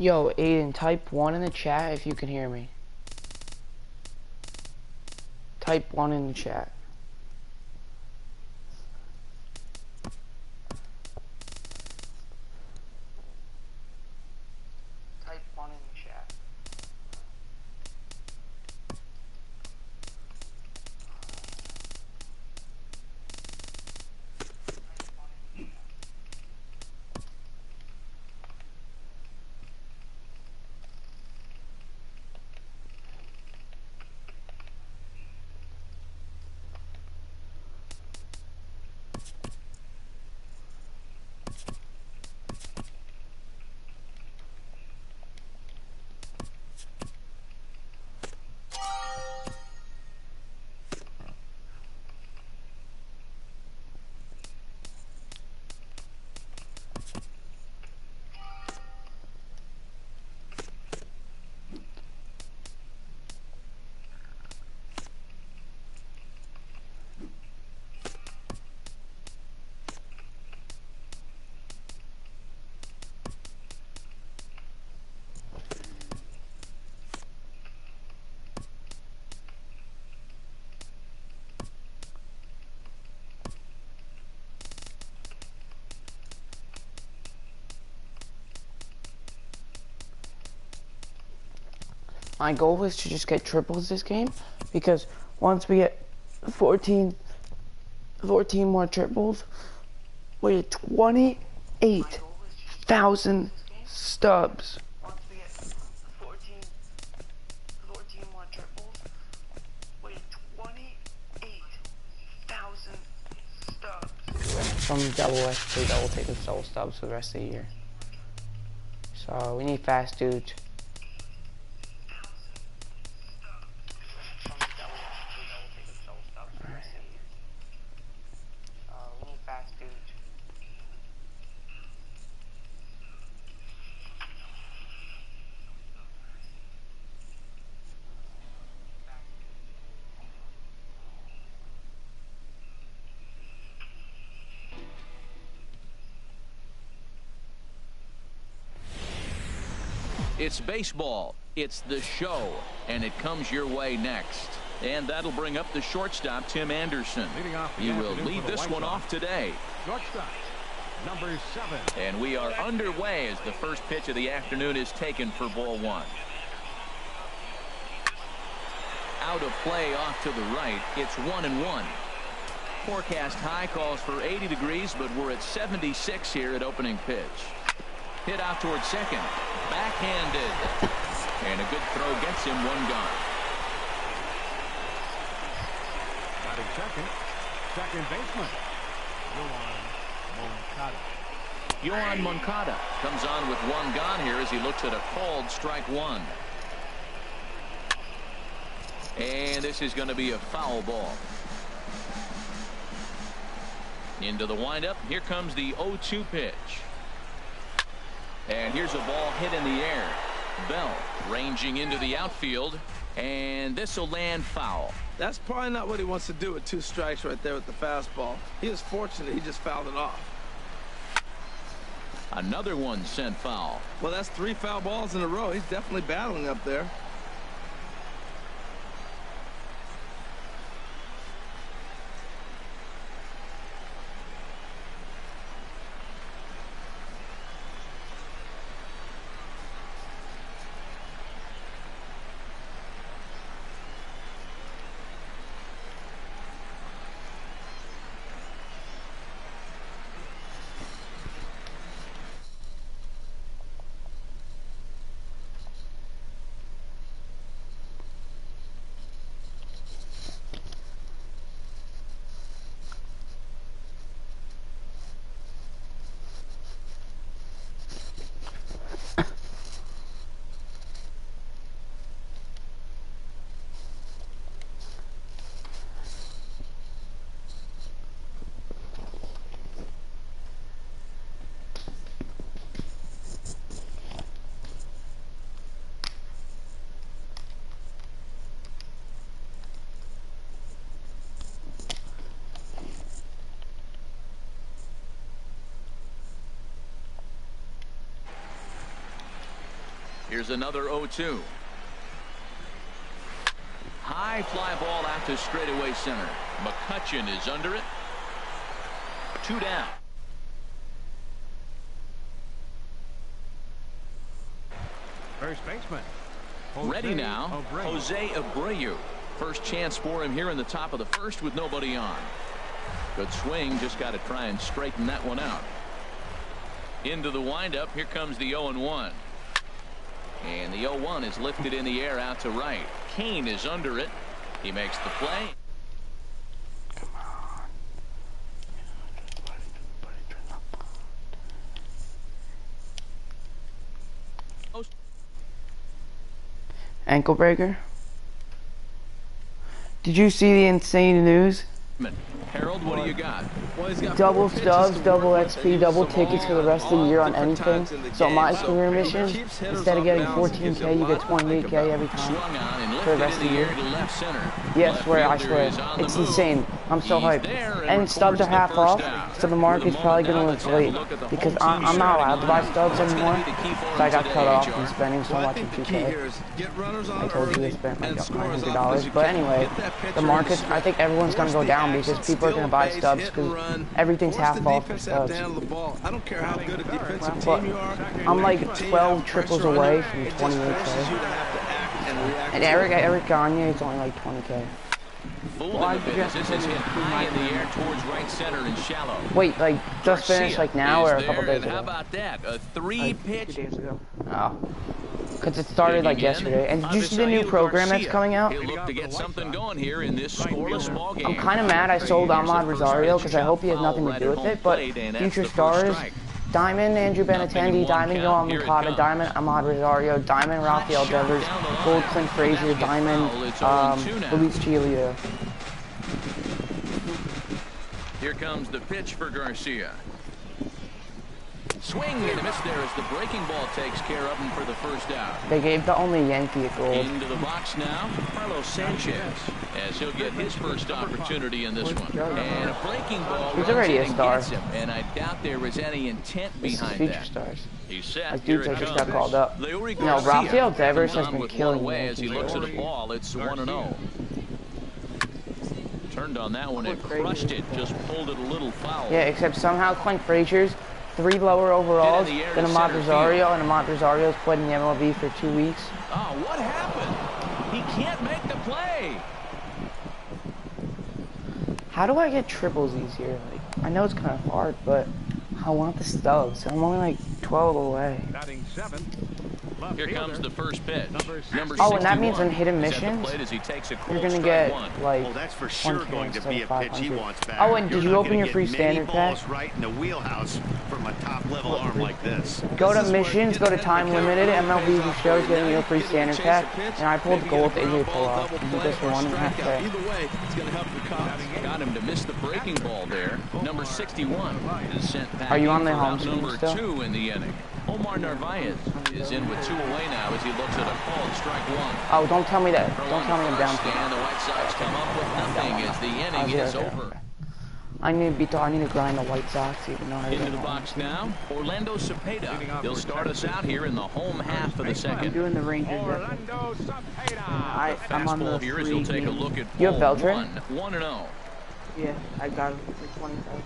Yo, Aiden, type 1 in the chat if you can hear me. Type 1 in the chat. Type 1 in the chat. My goal is to just get triples this game, because once we get 14 more triples, we get 28,000 stubs. Once we get 14 more triples, we get 28,000 stubs. From double SP, double taking soul stubs for the rest of the year. So we need fast dudes. It's baseball, it's the show, and it comes your way next. And that'll bring up the shortstop, Tim Anderson. He will lead this one off today. Shortstop, number 7. And we are underway as the first pitch of the afternoon is taken for ball 1. Out of play off to the right. It's 1-1. Forecast high calls for 80 degrees, but we're at 76 here at opening pitch. Hit out towards second. Backhanded. And a good throw gets him 1 gone. Batting second baseman, Yoan Moncada comes on with 1 gone here as he looks at a called strike 1. And this is going to be a foul ball. Into the windup. Here comes the 0-2 pitch. And here's a ball hit in the air. Bell ranging into the outfield, and this will land foul. That's probably not what he wants to do with 2 strikes right there with the fastball. He was fortunate he just fouled it off. Another one sent foul. Well, that's 3 foul balls in a row. He's definitely battling up there. Here's another 0-2. High fly ball out to straightaway center. McCutcheon is under it. 2 down. First baseman. Ready now, Abreu. Jose Abreu. First chance for him here in the top of the first with nobody on. Good swing, just got to try and straighten that one out. Into the windup, here comes the 0-1. And the 0-1 is lifted in the air out to right. Kane is under it. He makes the play. Come on. Ankle breaker. Did you see the insane news? Harold, what do you got? Well, he's got Double 4 pitches stubs, to double work with. XP, They use double them tickets for the rest of the all year on different anything. times in the So game. my So career it mission, keeps hitters instead of off getting balance, gives 14K, you a get lot to think 28K about. every time. Swung on and For the lifted rest in of the the air year. to left center. Yes, Left swear, I fielder swear. is on the It's move. insane. I'm so He's hyped. there And stubs records are the half first off, down. so the market's probably going to inflate. Because I'm not allowed to buy stubs anymore. So I got cut off from spending so Well, I much in think the key 2K. here is get runners on I told you I early spent like and score as often $900. as you But can. anyway, Get that pitcher the in market, stride. I think everyone's going to go Force the down because action, people are going to steal buy base, stubs hit and because run. everything's Force half the off for defense to have to stubs. handle the ball. I don't care how good a defensive But team you are. I'm like Team 12 have triples pressure on away you. from It just forces you 28K. to have to act and react. And Eric Gagne is only like 20K. Full in the business. This is hit high in the air towards right center and shallow. Wait, like just finished like now or a couple days And how ago? about that? A 3-pitch. Oh. Because it started like yesterday. And did you see the new program that's coming out? He'll look to get something going here in this scoreless ball game. I'm kind of mad I sold Ahmad Rosario because I hope he has nothing to do with it. But future stars, Diamond, Andrew Benintendi, Diamond Yoel Moncada, Diamond Ahmad Rosario, Diamond Rafael Devers, Gold Clint Frazier, Diamond Luis Giolito. Here comes the pitch for Garcia. Swing and a miss there as the breaking ball takes care of him for the first out. They gave the only Yankee a gold. Into the box now, Carlos Sanchez, as he'll get his first opportunity in this one. And a breaking ball He's runs already in a and star. gets him, and I doubt there was any intent This is behind future that. stars. He's set. Like Here dudes it that just comes. got called up. Leury No, Garcia Rafael Devers comes has on been with killing one away me. as he looks at a ball. It's 1-0. Turned on that one and crushed it. Just pulled it a little foul. Yeah, except somehow Clint Frazier's 3 lower overalls Hit in the air than to Ahmad center Rosario, field. and Ahmad Rosario's played in the MLB for 2 weeks. Oh, what happened? He can't make the play. How do I get triples easier? Like, I know it's kind of hard, but I want the stubs. I'm only like 12 away. Batting 7. Left Here comes fielder. the first pitch. Number Oh, and that means 61 on hidden is at the missions, plate as he takes a you're cold gonna strike get one. like Well, that's for sure 1K going to instead be of a pitch he 500. wants back. Oh, and did You're you not open gonna your get free many standard pack? balls right in the wheelhouse from a top-level arm like this. Go to This is where missions, go to getting time that limited, count MLB pays off shows for you. getting Now your you free can standard chase pack, a pitch, and I pulled maybe gold get a AJ ground pull ball, off. double You play, just or won and strikeout. half day. Either way, it's going to help your cause. Got him to miss the breaking ball there. Number 61 is sent back. Are you on the in for home out screen number still? 2 in the inning. Omar Narvaez is in with 2 away now as he looks at a called strike one. Oh, don't tell me that. Don't tell me I'm down. And the White Sox come up with nothing as the inning is over. I need to grind the White Sox, even though I Into don't the know. box now, Orlando Cepeda. He'll start us out here in the home half of the I'm second. doing the Rangers. Orlando Cepeda. I'm on the Fastball here as he'll take a look at You have ball Beltran? 1-0. Yeah, I got it for 25.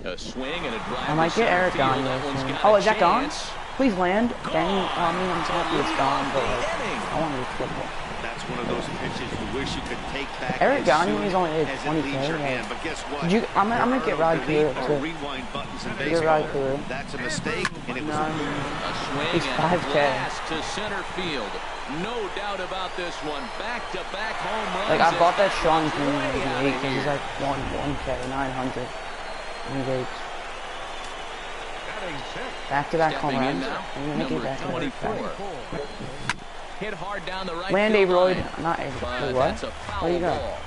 A swing and a drive. I might to get center Eric field. on That one's this. got Oh, a is that gone? chance. Please land. Dang, I mean, I'm so happy it's gone, but like, Inning. I want to triple. That's one of those pitches you wish you could take back Eric as Gagne soon is only at as it 20K, leaves your yeah. hand. But guess what? Did you? I'm gonna get Rod Delete Kuru or too. rewind buttons in Get baseball. Rod Kuru. That's a mistake, and it was No, A swing He's and 5K. blast to center field. No doubt about this one. Back-to-back home runs. like I bought that as Sean way Green out of because he's here. like 1K, 900. Back-to-back home Stepping in runs. now, I'm gonna get number back to 24. back. Hit hard down the right Land field Averoid, line. not Averoid. But Wait, what? that's a foul Where you go? ball.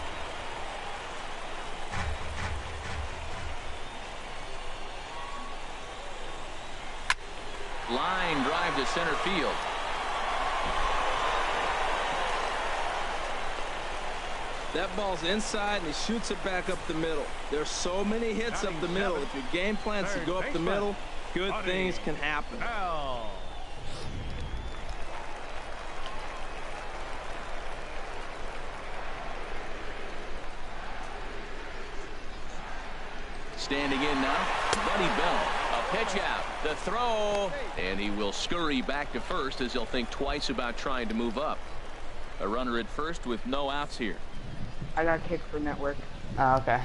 Line drive to center field. That ball's inside, and he shoots it back up the middle. There's so many hits up the middle. If your game plan is to go up the middle, Good things can happen. Hell. Standing in now, Buddy Bell. A pitch out, the throw, and he will scurry back to first as he'll think twice about trying to move up. A runner at first with no outs here. I got kicked for network. Oh, okay.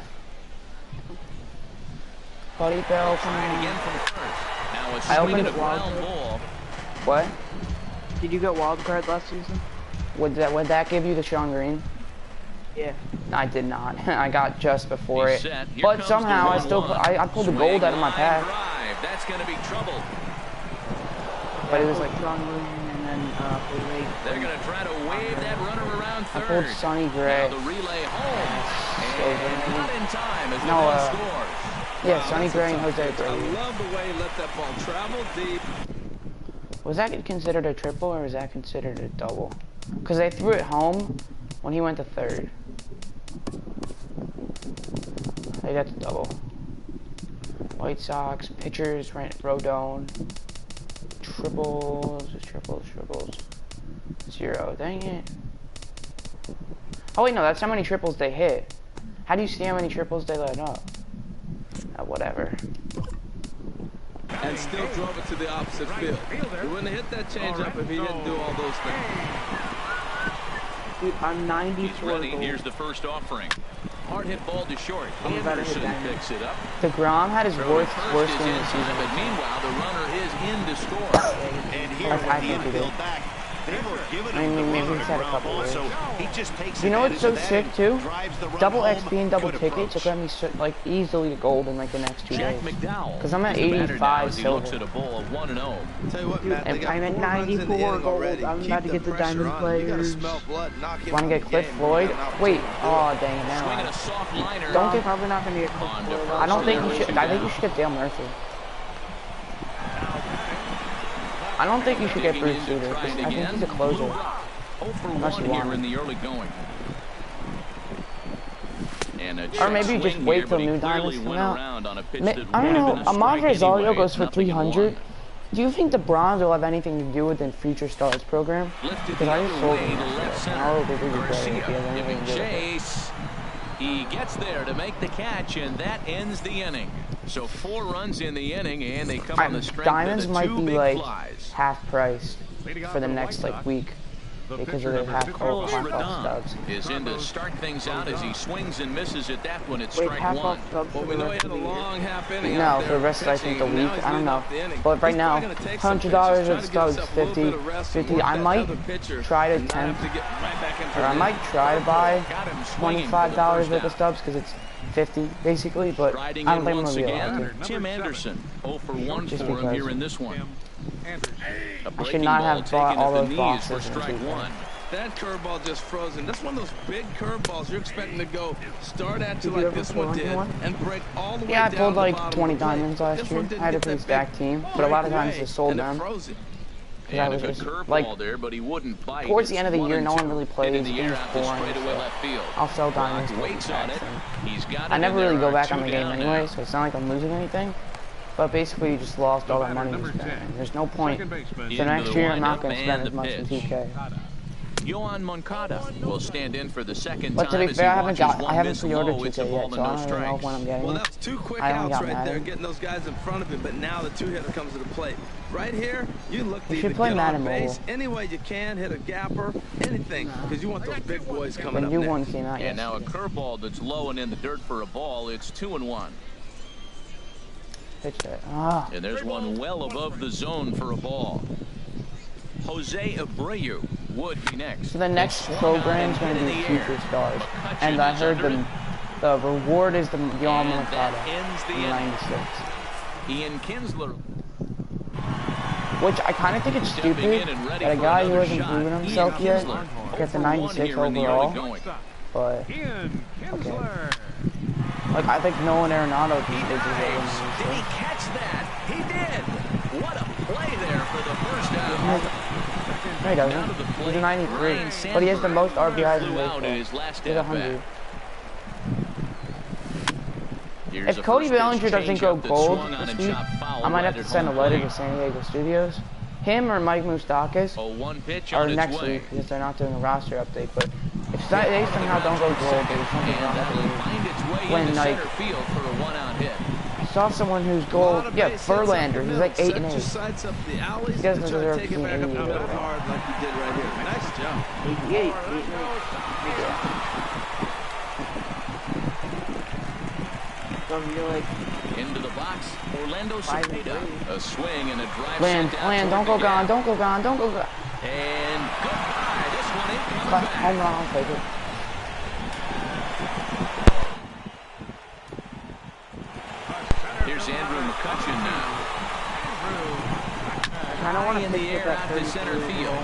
Buddy Bell, come Trying on. again from first. Now a I swing opened and a it ground ball. What? Did you get wild card last season? Would that give you the Sean Green? Yeah. I did not. I got just before He's it. set. Here But comes somehow the I still 1-1. I pulled the Swing, gold out of my line pack. drive. That's going to be trouble. But it was like like John William and then Lake. They're going to try to wave that runner around I third. pulled Sonny Gray. Now the relay home. So And not in time as the No, run scores. Yeah, Sonny Gray and Jose I Brady. love the way he let that ball travel deep. Was that considered a triple or was that considered a double? Because they threw it home when he went to third. Hey, that's a double. White Sox, pitchers, Rodon. Triples, triples. 0. Dang it. Oh wait, no, that's how many triples they hit. How do you see how many triples they let up? Whatever. And still drove it to the opposite field. He wouldn't have hit that changeup if he didn't do all those things. Dude, I'm He's 94 ready. gold. Here's the first offering. Hard hit ball to short. I'm about to hit Anderson that. picks it up. DeGrom had his Throwing worst first game is of the in time, season. but meanwhile the runner is in to score. And here I with the think he did. infield back, they were giving I him mean, the maybe runner he's to had a ground couple ball, years. so he just takes You know what's so advantage of sick that too? and drives the run Double home. XP and double Good ticket approach. took me like easily to gold in like the next 2 Jack days. McDowell. 'Cause I'm at is the batter 85 now as he looks silver. at a bowl of 1-0. Tell you what, Matt, they got I'm at 4 runs in the 94 inning gold. already. I'm Keep about to get the pressure diamond on. You gotta players. smell blood, knock him Want to out get of Cliff the game. Floyd? You got an Wait, opportunity to do it. oh dang it, Swinging a now. soft liner. Don't get- Probably not gonna get Cliff On to Floyd. first. I don't think you First should. and I think you down. should get Dale Murphy. I don't think you should get Digging Bruce in to Sutter. try 'Cause it I think again. he's a closer. Blue Rock. 0 for Unless 1 you want here in him. the early going. And a Or maybe check just swing wait here, till but he new clearly diamonds come went out. around on a pitch I that don't would have know. been a Ahmad strike Rosario anyway. goes for Nothing in 300. one. Do you think the bronze will have anything to do with the Future Stars program? Lifted Because the I just other sold way him to left yesterday. center. I don't think we could Garcia get it if he has anything giving to do with it. chase. He gets there to make the catch, and that ends the inning. So 4 runs in the inning, and they come on the strength Diamonds of the might 2 be big like flies. half price Leading off for the the next White like Sox, week the because pitcher of the number half 54, cold Carlos half off Rodon stubs. is in to start things out as he swings and misses at that one. It's Wait, strike half 1. off subs Well, for we the know he rest had of a the year. long half inning No, out for there the rest of I think the pitching. Now week. he's I don't leading know. off the inning. But right He's now, probably gonna take some $100 pitches, at try to give stubs, himself a little 50. bit of rest and 50. work I that might other pitcher try to and not have tempt, to get right back into or I the might try to buy Got him swinging for the $25 first worth of out. stubs because it's 50 basically, but I Riding don't in think I'm once gonna be able again, to. Tim Anderson. 0 for 1 Just for him because. here in this one. Anderson. A I should breaking not ball have bought taken all at those the knees for boxes in strike 2K. 1. That curveball just frozen. That's one of those big curveballs you're expecting to go start at you Did you like ever this pull one did anyone? and break all the way Yeah, I down pulled the like bottom 20 of the plate. diamonds last This year. one didn't I had a get pretty that stacked big team, but a lot of times breakaway, just sold and it them. froze him. Because I And a was good just, curveball like, there, but he wouldn't bite. towards the It's end of the 1 year, and no one 2. really Hit plays in the air games out to boring, straightaway so left field. I'll sell diamonds Rock to waits on it. He's got it. I never and really there go are back 2 on the game down anyway, now. so it's not like I'm losing anything. But basically, you just lost all that money you spent. There's no point. Second baseman. So next year, I'm not windup going to spend and as much the in pitch. 2K. Yohan Moncada will stand in for the second But to time be as he fair, I watches haven't one miss pre-ordered low. It's 2K a yet, ball so to I no don't even know strikes. when I'm getting Well, it. that's 2 quick I only outs got right there, Madden. getting those guys in front of him. But now the 2-hitter comes into play. Right here, you look to You either should play get Madden on base Mobile. any way you can, hit a gapper, anything, because you want those big boys coming The up new next. one came out And now a yesterday. curveball that's low and in the dirt for a ball. It's 2-1. Pitch it. Ah. And there's one well above the zone for a ball. Jose Abreu would be next. So the next program's going to be Future Stars. And I heard the reward is the Yohan And that Moncada ends the in inning. 96. Ian Kinsler. Which I kind of think it's Stepping stupid in and ready that a for guy who another hasn't shot. proven Ian himself yet Kinsler, gets a 0 for 1 96 here in the early overall. going. But Ian Kinsler. like I think Nolan Arenado He can dives. Did he 96. catch that? He did. What a play there for the first out. No, he doesn't. He's a 93, but he has the most RBIs in Flew out in baseball. his last He's a at 100. bat. Here's If Cody Bellinger doesn't go gold this week, I might have to send a letter to San Diego Studios. Him or Mike Moustakas, or next week, because they're not doing a roster update. But if they somehow don't go gold, there's something wrong with the league. When, like, I saw someone who's gold, yeah, Verlander, he's like 8 and 8. He doesn't deserve to be an 88. Nice job. 88. So you're like into the box, Orlando Cepeda. A swing and a drive. Land, don't go gone, don't go gone, don't go gone. And goodbye. This one ain't coming back. Home run, I'll take it. Here's Andrew McCutcheon now. I kind of want to In the air out to center field.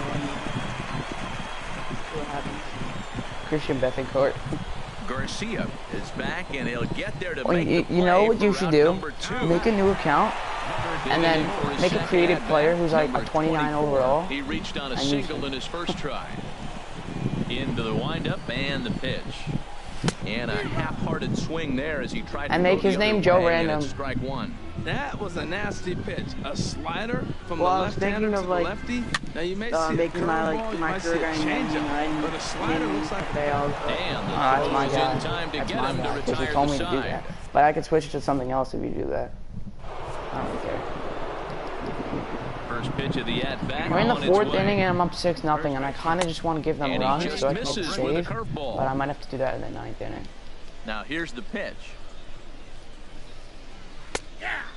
Christian Bethencourt. Garcia is back, and he'll get there to Well, make the play. you know what you should do? Number 2. Make a new account, and then make a creative player who's like a 29 overall. He reached on a single in his first try. Into the windup and the pitch. And a half-hearted swing there as he tried to And make go his the name other Joe way, and Random. it's strike one. That was a nasty pitch. A slider from the Well, I was left-hander thinking to of, the like, lefty. Now you may see a making my curveball, you my might see career a guy changeup, but a slider looks like a And the That's my throw is guy. in time to That's get my him to guy. Because you retire told the me to do side. that. But I could switch to something else if you do that. I don't care. First pitch of the at-bat. We're in the on its 4th way. inning and I'm up 6-0, and I kind of just want to give them And he runs just so I can make a misses with a save. curveball. But I might have to do that in the 9th inning. Now here's the pitch.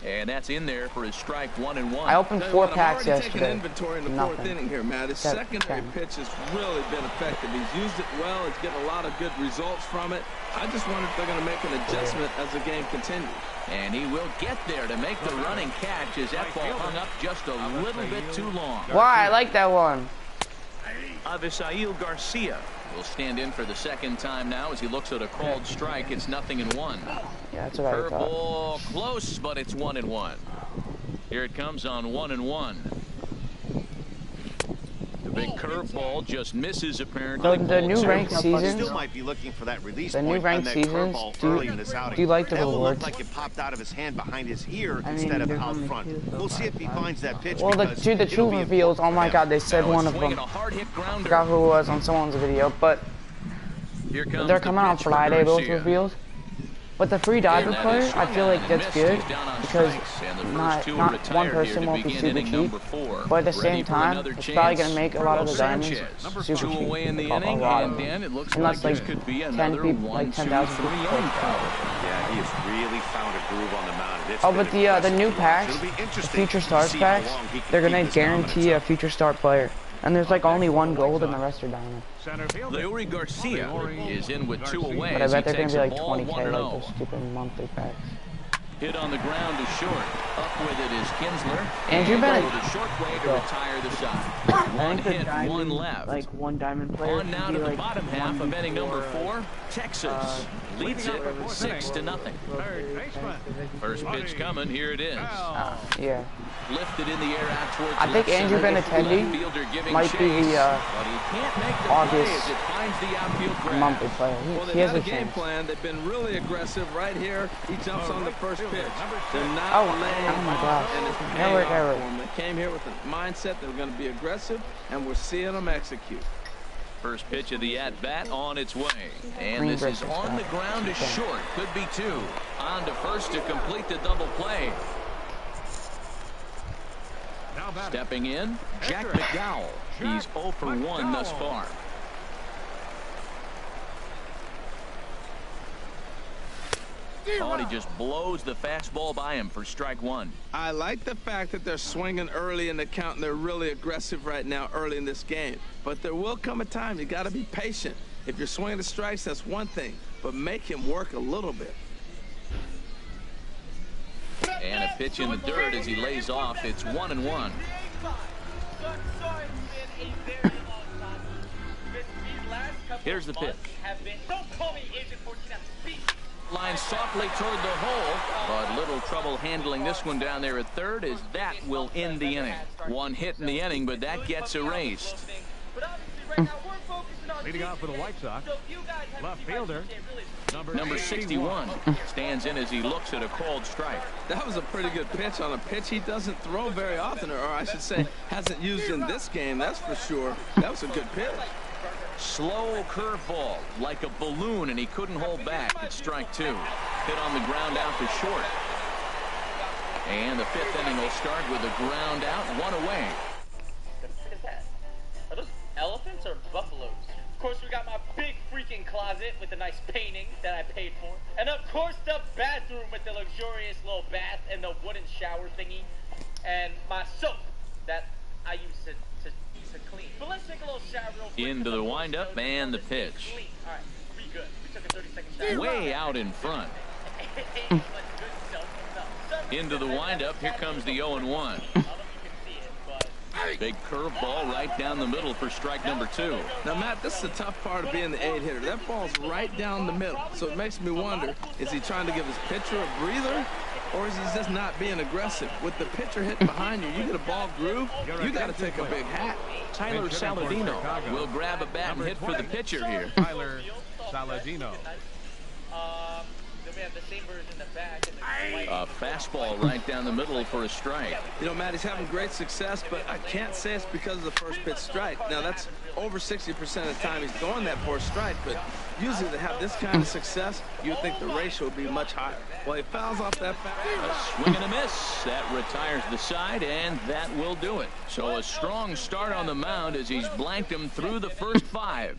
And that's in there for his strike 1 and 1. I opened 4 packs Taking yesterday. inventory in the Nothing. 4th inning here, Matt. His Seven, secondary 10. pitch has really been effective. He's used it well. He's getting a lot of good results from it. I just wonder if they're going to make an adjustment as the game continues. And he will get there to make the running catch as that ball hung up just a little bit too long. Why? I like that one. Avisail Garcia will stand in for the second time now as he looks at a called strike. It's 0-1. Yeah, that's what I thought. Curveball close, but it's 1-1. Here it comes on 1-1. The big curveball just misses apparently. So the new ranked seasons, Still might be looking for that release the new point on ranked that seasons, curveball do early in this you outing. like the That will rewards? look like it popped out of his hand behind his ear I mean, instead of there's out only front. 2, so We'll see if he finds that pitch. Well, the because two it'll be children fields, oh my important god, they said Now one it's of swinging them. a hard hit I grounder. forgot who it was on someone's video, but Here comes they're the coming on pitch for Friday, both Garcia. reveals. But the free diver And that player, is I swung feel on like and that's missed. good He's down on because strikes, and the first not two one retired person here to won't be begin super inning cheap. number 4. But at the Ready same for time, another it's probably chance. going to make a lot of the diamonds Sanchez. super 2 cheap. away in the A inning, lot of and them. Dan, it looks Unless like this like could be 10 another people, 1, like 2, 10,000 3 people. inning power. Yeah, he has really found a groove on the mound. It's Oh, been but the impressive new to watch. packs, It'll be the interesting future to stars see how packs, long he can they're going keep to this dominance guarantee a up. future star player. And there's like only one gold and the rest are diamond. Center field. Leury Garcia is in with 2 away But I as he bet they're going takes to be a like ball 20K 1-0. like those stupid monthly packs. Hit on the ground to short. Up with it is Kinsler. Andrew And Bennett. go the short way to Go. retire the side. I One think the hit, diamond, one left. like one diamond player. On now could to be the like bottom half of inning number 1 4. Texas leads it 6-0. Third baseman. First pitch coming. Here it is. Yeah. Lifted in the air out towards I think left Andrew center. Benintendi Left fielder giving might be chase, the, but he can't make the August play as it finds the outfield grab. monthly player. Well, He they've has got a a game chance. plan. They've been really aggressive right here. He jumps on the first pitch. They're not Oh, laying oh my off, gosh. and it's paying Never, off ever. for them. They came here with the mindset they were going to be aggressive, and we're seeing them execute. First pitch of the at-bat on its way. And Green this is Bricks on the back. ground to short. Could be 2. On to first to complete the double play. Now batting. Stepping in, Jack McDowell. He's 0 for 1 thus far. Thought he just blows the fastball by him for strike 1. I like the fact that they're swinging early in the count, and they're really aggressive right now early in this game. But there will come a time you got to be patient. If you're swinging the strikes, that's one thing, but make him work a little bit. And a pitch in the dirt as he lays off. It's 1-1. Here's the pitch. Line softly toward the hole, but little trouble handling this one down there at third as that will end the inning. One hit in the inning, but that gets erased. But obviously right now we're focusing Leading off for the White Sox, left fielder, Number 61 stands in as he looks at a called strike. That was a pretty good pitch on a pitch he doesn't throw very often, or I should say hasn't used in this game, that's for sure. That was a good pitch. Slow curveball like a balloon, and he couldn't hold back. It's strike 2. Hit on the ground out to short. And the 5th inning will start with a ground out, 1 away. What the frick is that? Are those elephants or buffaloes? Of course, we got my big freaking closet with the nice painting that I paid for. And of course, the bathroom with the luxurious little bath and the wooden shower thingy. And my soap that I use to clean. But let's take a little shower real quick. Into the windup and the pitch. All right, we good. We took a 30-second shower. Way out in front. Into the windup. Here comes the 0-1. Big curveball right down the middle for strike number 2. Now, Matt, this is the tough part of being the 8-hitter. That ball's right down the middle. So it makes me wonder, is he trying to give his pitcher a breather, or is he just not being aggressive? With the pitcher hitting behind you, you get a ball groove, you got to take a big hat. Tyler Saladino will grab a bat and hit for the pitcher here. Tyler Saladino. Then we have the same version in the back. And A fastball right down the middle for a strike. You know, Matt, he's having great success, but I can't say it's because of the first pitch strike. Now, that's over 60% of the time he's throwing that for a strike, but usually to have this kind of success, you'd think the ratio would be much higher. Well, he fouls off that A swing and a miss. That retires the side, and that will do it. So a strong start on the mound as he's blanked him through the first 5.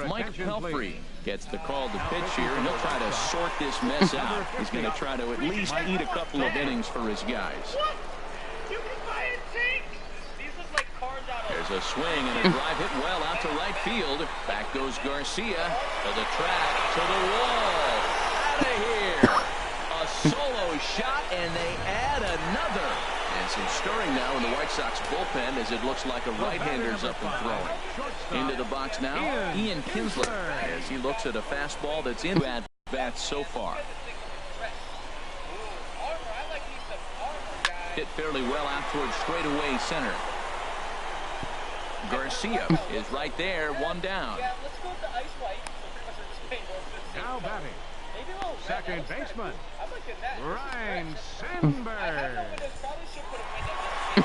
Mike Pelfrey gets the call to pitch here, and he'll try to sort this mess out. He's going to try to at least eat a couple of innings for his guys. you can buy antiques. These look like cars out of. There's a swing and a drive hit well out to right field. Back goes Garcia to the track, to the wall. Out of here. A solo shot, and they add another. And some stirring now in the White Sox bullpen as it looks like a right-hander's up and throwing. Into the box now, Ian Kinsler, as he looks at a fastball that's in at bats so far. Hit fairly well out towards straightaway center. Garcia is right there, 1 down. Yeah, let's go with the ice white. So pretty much we're just Now batting, maybe a little red. second baseman, I'm liking that. Ryan I have no Sandberg. windows. Probably should put a window in.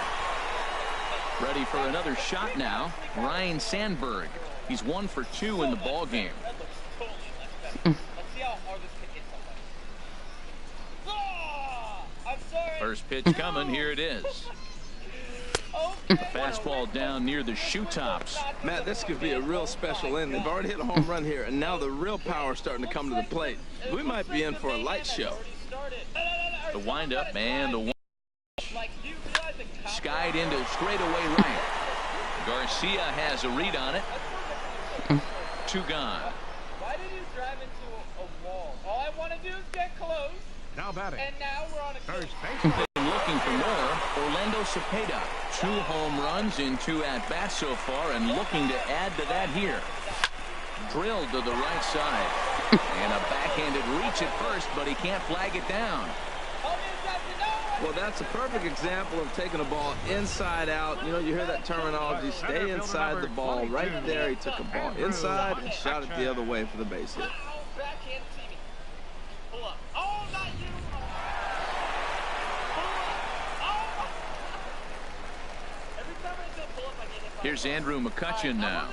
Ready for another shot now. Ryan Sandberg. He's 1 for 2 in the ball game. That looks totally much better. Let's see how hard this can hit somebody. Ah! I'm sorry. First pitch coming. Here it is. Okay. Fastball down near the shoe tops. Matt, this could be a real special inning. They've already hit a home run here, and now the real power is starting to come to the plate. We might be in for a light show. The windup and the skied into straightaway right. Garcia has a read on it. 2 gone. Why did you drive into a wall? All I want to do is get close, Now batting, and now we're on a first baseman, Looking for more, Orlando Cepeda. 2 home runs in 2 at-bats so far, and looking to add to that here. Drilled to the right side. And a backhanded reach at first, but he can't flag it down. Well, that's a perfect example of taking a ball inside out. You know, you hear that terminology, stay inside the ball. Right there, he took a ball inside and shot it the other way for the base hit. backhand see me. Pull up. Oh, not you. Here's Andrew McCutcheon now,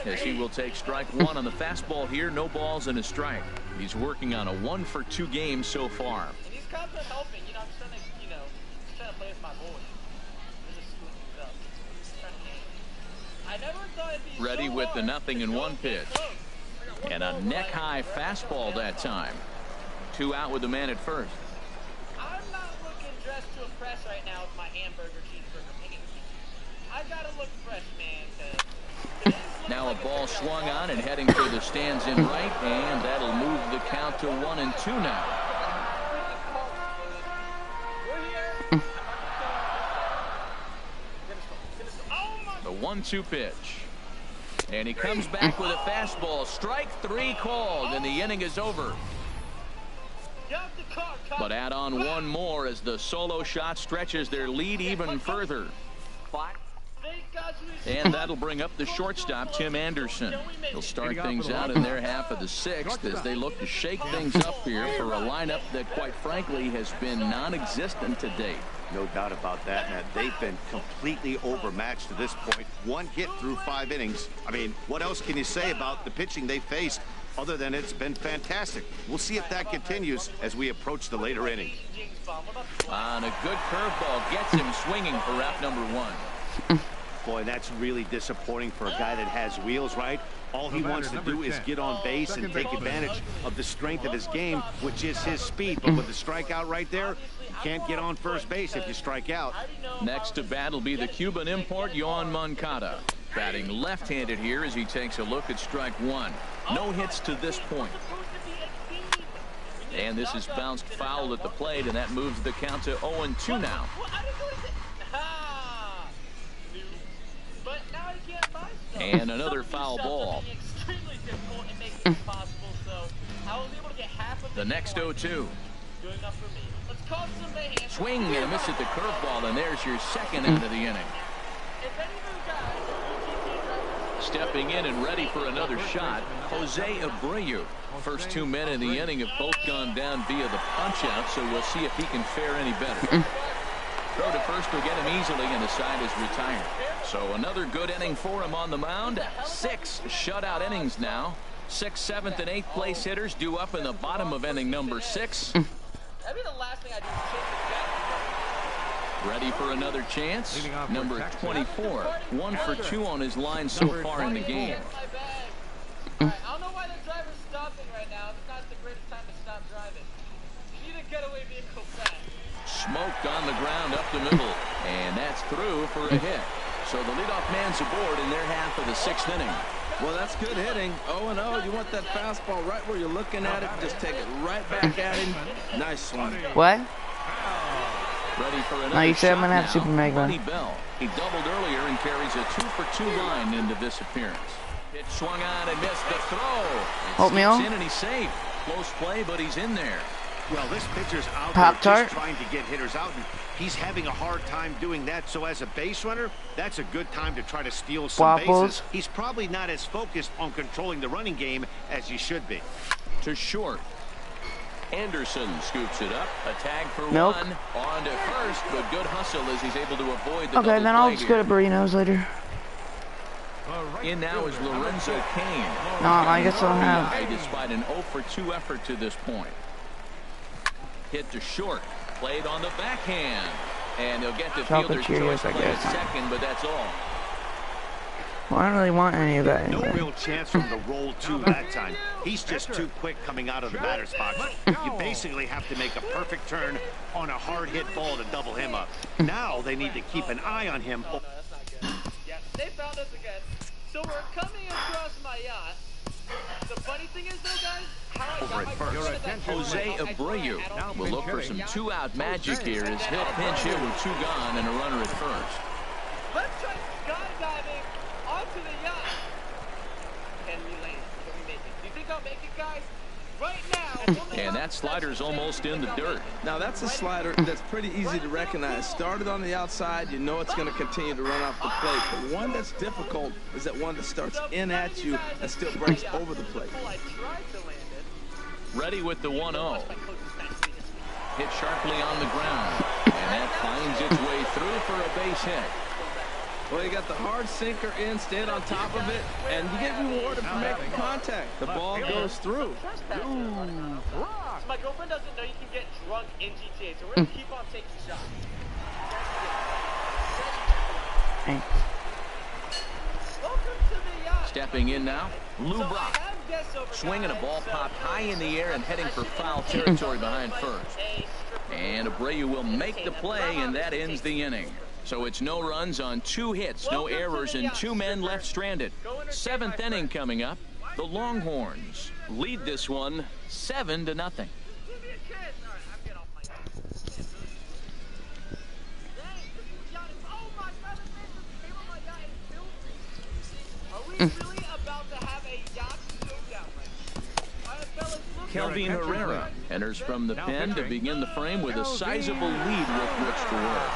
as he will take strike 1 on the fastball here. No balls and a strike. He's working on a 1 for 2 game so far. And these cops are helping. You know, I'm trying to, just trying to play with my boys. They're just screwing things up. Trying to I never thought it'd be Ready so with the hard 0-1 pitch. And a neck-high fastball that time. 2 out with the man at first. I'm not looking dressed to impress right now with my hamburger cheeseburger pants. I gotta look fresh, man. Now a ball swung on and heading for the stands in right, and that'll move the count to 1-2 now. The 1-2 pitch. And he comes back with a fastball. Strike 3 called, and the inning is over. But add on 1 more as the solo shot stretches their lead even further. And that'll bring up the shortstop, Tim Anderson. He'll start things out in their half of the sixth as they look to shake things up here for a lineup that, quite frankly, has been non-existent to date. No doubt about that, Matt. They've been completely overmatched to this point. One hit through 5 innings. I mean, what else can you say about the pitching they faced other than it's been fantastic? We'll see if that continues as we approach the later innings. On a good curveball gets him swinging for wrap number 1. Boy, that's really disappointing for a guy that has wheels, right? All he wants to do is get on base and take advantage of the strength of his game, which is his speed. But with the strikeout right there, you can't get on first base if you strike out. Next to bat will be the Cuban import, Yoan Moncada. Batting left-handed here as he takes a look at strike 1. No hits to this point. And this is bounced foul at the plate, and that moves the count to 0-2 now. And another foul ball. The next 0-2. Swing and a miss at the curveball, and there's your second out of the inning. Stepping in and ready for another shot, Jose Abreu. First 2 men in the inning have both gone down via the punch-out, so we'll see if he can fare any better. Throw to first will get him easily, and the side is retired. So another good inning for him on the mound. 6 shutout innings now. 6th, 7th, and 8th place hitters due up in the bottom of inning number 6. That'd be the last thing I do is chase the Ready for another chance. Number 24. 1 for 2 on his line so far in the game. I don't know why the driver's stopping right now. It's not the greatest time to stop driving. You need a getaway vehicle back. Smoked on the ground up the middle, and that's through for a hit. So the leadoff man's aboard in their half of the 6th inning. Well, that's good hitting. 0-0. You want that fastball right where you're looking at it. Just take it right back at him. Nice swing. What? Ready for another No, you said I'm gonna have shot Super now. Mega. Buddy Bell. He doubled earlier and carries a 2-for-2 line into this appearance. Pitch swung on and missed the throw. Oatmeal? In and he's safe. Close play, but he's in there. Well, this pitcher's out Pop-Tart? there just trying to get hitters out, and he's having a hard time doing that. So as a base runner, that's a good time to try to steal some Waffles. bases. He's probably not as focused on controlling the running game as he should be. To short. Anderson scoops it up. A tag for Milk? 1. On to first, but good hustle as he's able to avoid the Okay, double then I'll play just here. go to burritos later. In now is Lorenzo Cain. No, I guess I'll have. Despite an 0-for-2 effort to this point. Hit to short. Played on the backhand. And he'll get the Chocolate fielder's Cheerios, choice I play at guess. second, but that's all. Well, I don't really want any of that No anyway. real chance from the roll two that time. He's just too quick coming out of the batter's box. You basically have to make a perfect turn on a hard hit ball to double him up. Now they need to keep an eye on him. Oh, no, that's not good. Yeah, they found us again. So we're coming across my yacht. The funny thing is, though, guys, how I got my first. Jose Abreu will look for some 2-out magic here as he'll pinch hit with 2 gone and a runner at first. Let's try skydiving onto the yacht. Can we land? Can we make it? Do you think I'll make it, guys? Right now. And that slider's almost in the dirt. Now, that's a slider that's pretty easy to recognize. Started on the outside, you know it's going to continue to run off the plate. But one that's difficult is that one that starts in at you and still breaks over the plate. Ready with the 1-0. Hit sharply on the ground. And that finds its way through for a base hit. Well, you got the hard sinker in, stand on top of it, and you get rewarded for making contact. The ball goes through. So my girlfriend doesn't know you can get drunk in GTA, so we're going to keep on taking shots. Thanks. Welcome to the yacht. Stepping in now, Lou So I Brock. have guests over, Swinging a guys, ball so popped high in the air and heading for foul I territory behind first. a stripper. And Abreu will make the play, and that ends the inning. So it's no runs on 2 hits, no errors, and 2 men left stranded. 7th inning coming up. The Longhorns lead this one 7-0. Give me a kiss. All right, I'm getting off my yacht. Dang, this yacht is, oh my God, this man just came on my yacht and killed me. Are we really about to have a yacht showdown right now? All right, fellas, look. Kelvin Herrera enters from the pen to begin the frame with a sizable lead with which to work.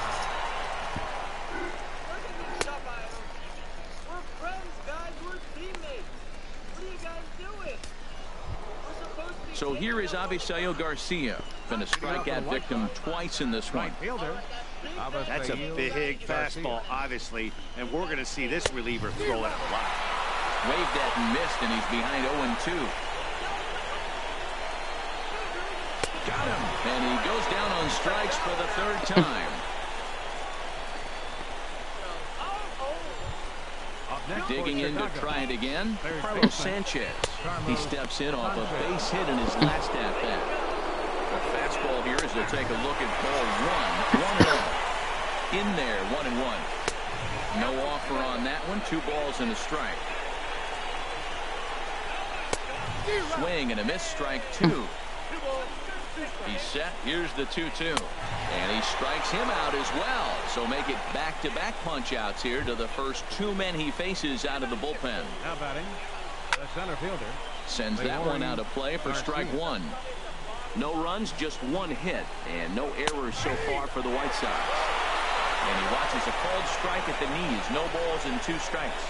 So here is Avisail Garcia. Been a strikeout victim twice in this one. Right fielder. That's a big fastball, obviously, and we're going to see this reliever throw it a lot. Waved at and missed, and he's behind 0-2. Got him. And he goes down on strikes for the third time. Digging in to try it again, Carlos Sanchez. He steps in off a base hit in his last at-bat. The fastball here as they'll take a look at ball 1. 1-0. In there, 1-1. No offer on that one. 2 balls and a strike. Swing and a miss, strike 2. He's set. Here's the 2-2. And he strikes him out as well. So make it back-to-back punch-outs here to the first 2 men he faces out of the bullpen. Now batting, the center fielder. Sends that one out of play for strike 1. No runs, just 1 hit, and no errors so far for the White Sox. And he watches a called strike at the knees. No balls and 2 strikes.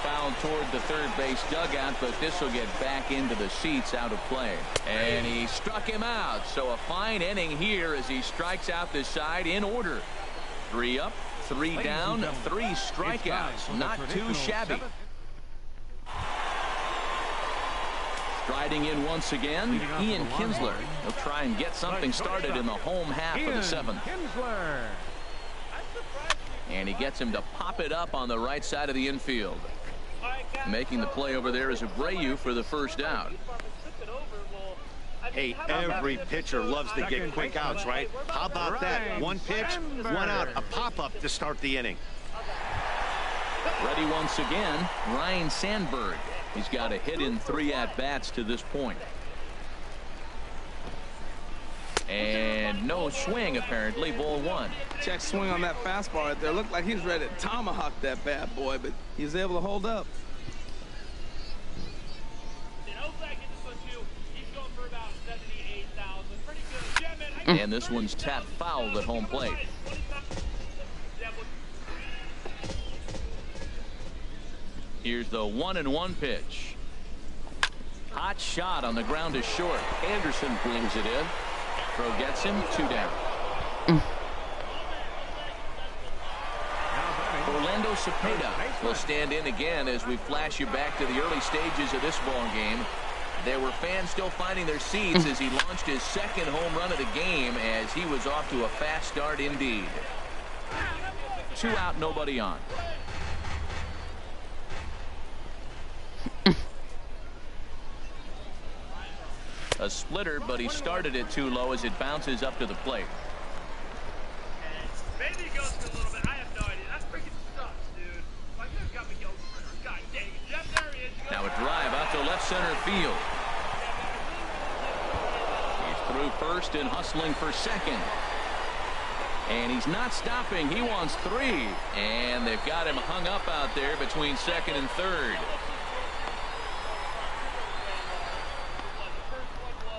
Foul toward the third base dugout, but this will get back into the seats, out of play. And he struck him out. So a fine inning here as he strikes out this side in order. 3 up, 3 down, 3 strikeouts. Not too shabby. Striding in once again, Ian Kinsler. He'll try and get something started in the home half of the 7th. And he gets him to pop it up on the right side of the infield. Making the play over there is Abreu for the first out. Hey, every pitcher loves to get quick outs, right? How about that? 1 pitch, 1 out, a pop-up to start the inning. Ready once again, Ryan Sandberg. He's got a hit in 3 at-bats to this point. And no swing, apparently. Ball 1. Check swing on that fastball right there. Looked like he's ready to tomahawk that bad boy, but he was able to hold up. And this one's tapped foul at home plate. Here's the 1-1 pitch. Hot shot on the ground is short. Anderson brings it in. Throw gets him, 2 down. Orlando Cepeda will stand in again as we flash you back to the early stages of this ball game. There were fans still finding their seats as he launched his 2nd home run of the game, as he was off to a fast start indeed. 2 out, nobody on. A splitter, but he started it too low as it bounces up to the plate. Maybe he goes to a little bit. I have no idea. That freaking sucks, dude. Like, you got me yotuber. God dang it. Yep, there he is. Now a drive out to left center field. He's through first and hustling for second. And he's not stopping. He wants 3. And they've got him hung up out there between second and third.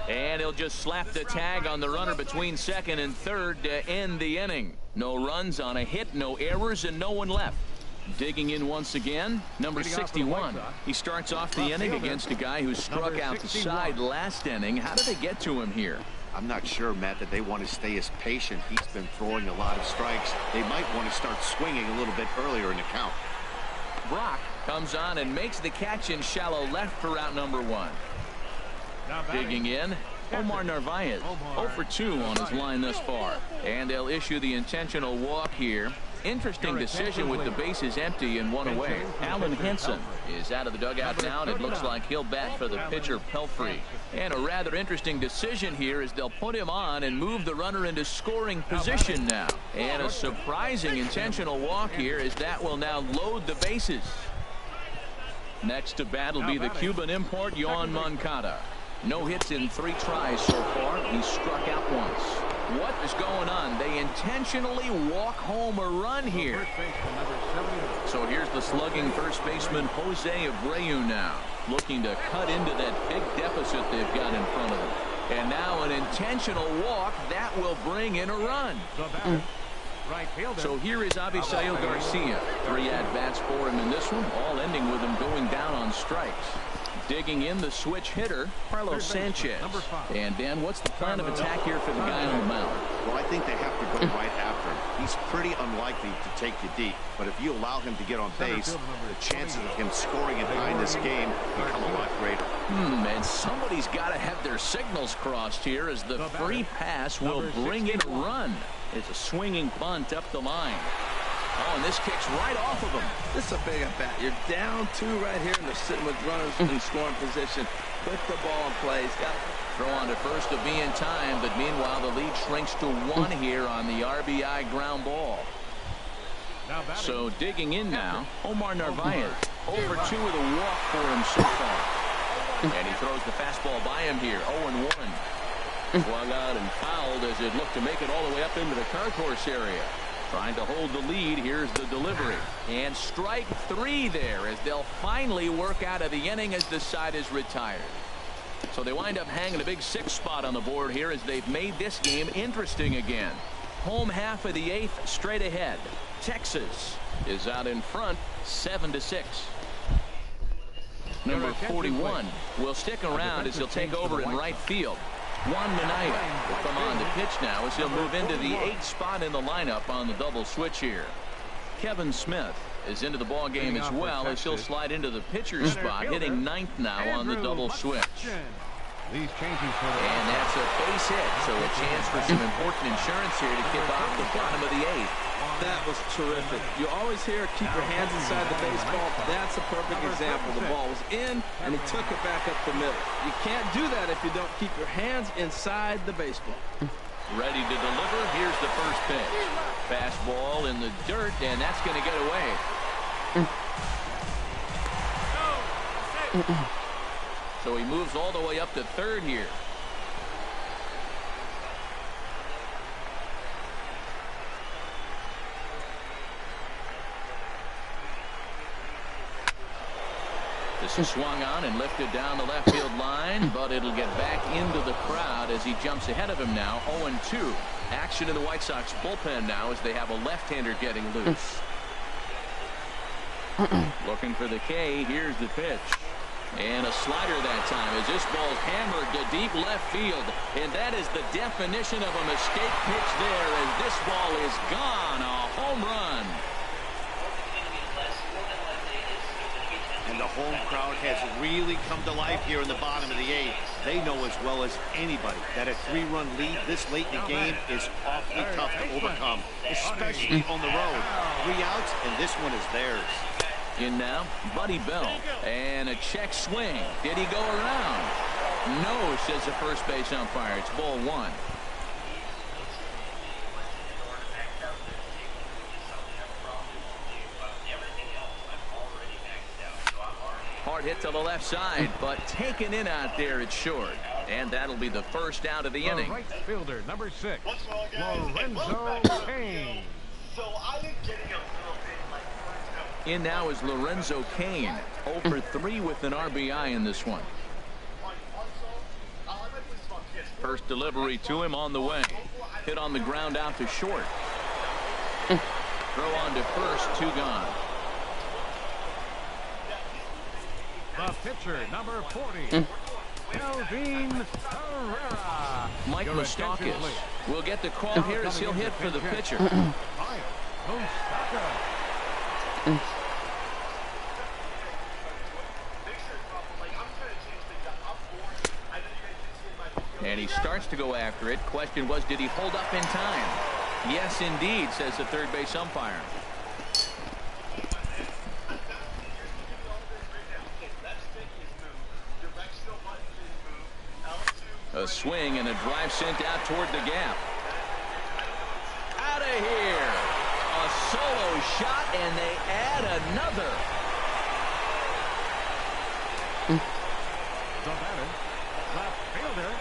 And he'll just slap the tag on the runner between second and third to end the inning. No runs on a hit, no errors, and no one left. Digging in once again, number 61. He starts off the inning against a guy who struck outside last inning. How did they get to him here? I'm not sure, Matt, that they want to stay as patient. He's been throwing a lot of strikes. They might want to start swinging a little bit earlier in the count. Brock comes on and makes the catch in shallow left for out number 1. Digging in, Omar Narvaez, 0 for 2 on his line thus far. And they'll issue the intentional walk here. Interesting decision with the bases empty and 1 away. Alan Henson is out of the dugout now, and it looks like he'll bat for the pitcher Pelfrey. And a rather interesting decision here is they'll put him on and move the runner into scoring position now. And a surprising intentional walk here as that will now load the bases. Next to bat will be the Cuban import, Yoan Moncada. No hits in 3 tries so far. He struck out once. What is going on? They intentionally walk home a run here. So here's the slugging first baseman Jose Abreu now, looking to cut into that big deficit they've got in front of them. And now an intentional walk that will bring in a run. So here is Avisail Garcia. 3 at-bats for him in this one, all ending with him going down on strikes. Digging in the switch hitter, Carlos Sanchez. And Dan, what's the plan of attack here for the guy on the mound? Well, I think they have to go right after him. He's pretty unlikely to take you deep, but if you allow him to get on base, the chances of him scoring and tying this game become a lot greater. And somebody's got to have their signals crossed here, as the free pass will bring in a run. It's a swinging bunt up the line. Oh, and this kicks right off of him. This is a big at bat. You're down 2 right here, and they're sitting with runners in scoring position. Put the ball in play. He's got throw on to first to be in time, but meanwhile the lead shrinks to 1 here on the RBI ground ball. So digging in now, Omar Narvaez. Over 2 with a walk for him so far. And he throws the fastball by him here. 0-1. Swung out and fouled as it looked to make it all the way up into the concourse area. Trying to hold the lead. Here's the delivery. And strike 3 there, as they'll finally work out of the inning as the side is retired. So they wind up hanging a big 6 spot on the board here, as they've made this game interesting again. Home half of the 8th straight ahead. Texas is out in front 7-6. Number 41 will stick around as he'll take over in right field. Juan Minaya will come on to pitch now, as he'll move into the 8th spot in the lineup on the double switch here. Kevin Smith is into the ball game as well, as he'll slide into the pitcher's spot, hitting 9th now on the double switch. These changes for the and that's a base hit, so a chance for some important insurance here to kick off the bottom of the 8th. That was terrific. You always hear keep your hands inside the baseball. That's a perfect example. The ball was in, and he took it back up the middle. You can't do that if you don't keep your hands inside the baseball. Ready to deliver. Here's the first pitch. Fastball in the dirt, and that's going to get away. So he moves all the way up to 3rd here. This is swung on and lifted down the left field line, but it'll get back into the crowd as he jumps ahead of him now. 0-2. Action in the White Sox bullpen now, as they have a left-hander getting loose. Looking for the K. Here's the pitch. And a slider that time, as this ball's hammered to deep left field. And that is the definition of a mistake pitch there, as this ball is gone. A home run. And the home crowd has really come to life here in the bottom of the 8th. They know as well as anybody that a 3-run lead this late in the game is awfully tough to overcome, especially on the road. 3 outs, and this one is theirs. In now, Buddy Bell, and a check swing. Did he go around? No, says the first base umpire. It's ball 1. Hard hit to the left side, but taken in out there, it's short. And that'll be the first out of the inning. right fielder, number 6, Lorenzo Cain. So I've been getting a little bit like In now is Lorenzo Cain, 0 for 3 with an RBI in this one. First delivery to him on the way. Hit on the ground out to short. Throw on to first, 2 gone. The pitcher, number 40, Elvin Herrera. Mike Moustakas will get the call here as he'll hit for the pitcher. Mike Moustakas. And he starts to go after it. Question was, did he hold up in time? Yes, indeed, says the third base umpire. A swing and a drive sent out toward the gap. Out of here. A solo shot, and they add another. The batter, left fielder,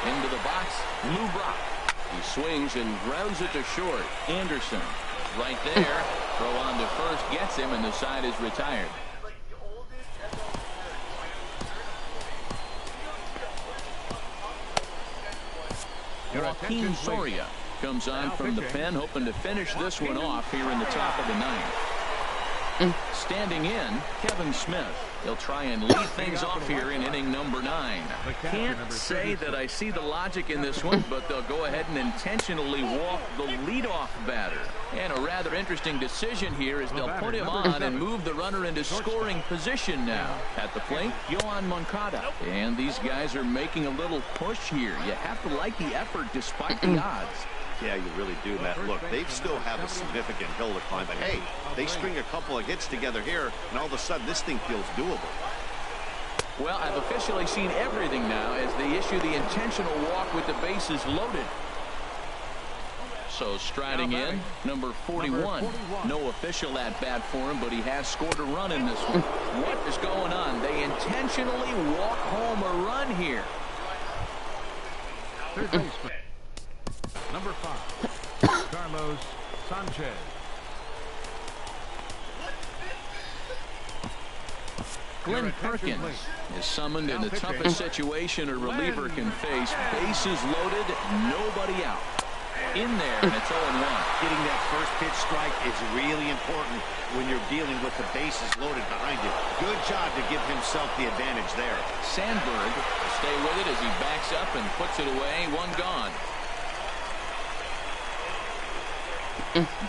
Into the box, Lou Brock. He swings and grounds it to short. Anderson right there. Throw on to first gets him, and the side is retired. Joaquin Soria comes on from the pen, hoping to finish this one off here in the top of the 9th. Standing in, Kevin Smith. He'll try and lead things off here in inning number 9. Can't say that I see the logic in this one, but they'll go ahead and intentionally walk the leadoff batter. And a rather interesting decision here is they'll put him on and move the runner into scoring position now. At the plate, Yoan Moncada. And these guys are making a little push here. You have to like the effort despite the odds. Yeah, you really do, Matt. Look, they still have a significant hill to climb, but hey, they string a couple of hits together here, and all of a sudden this thing feels doable. Well, I've officially seen everything now as they issue the intentional walk with the bases loaded. So striding in, number 41. No official at bat for him, but he has scored a run in this one. What is going on? They intentionally walk home a run here. Third baseman. Number 5, Carlos Sanchez. Glenn Perkins is summoned in the toughest situation a reliever can face. Bases loaded, nobody out. In there, and it's 0-1. Getting that first pitch strike is really important when you're dealing with the bases loaded behind you. Good job to give himself the advantage there. Sandberg will stay with it as he backs up and puts it away. One gone.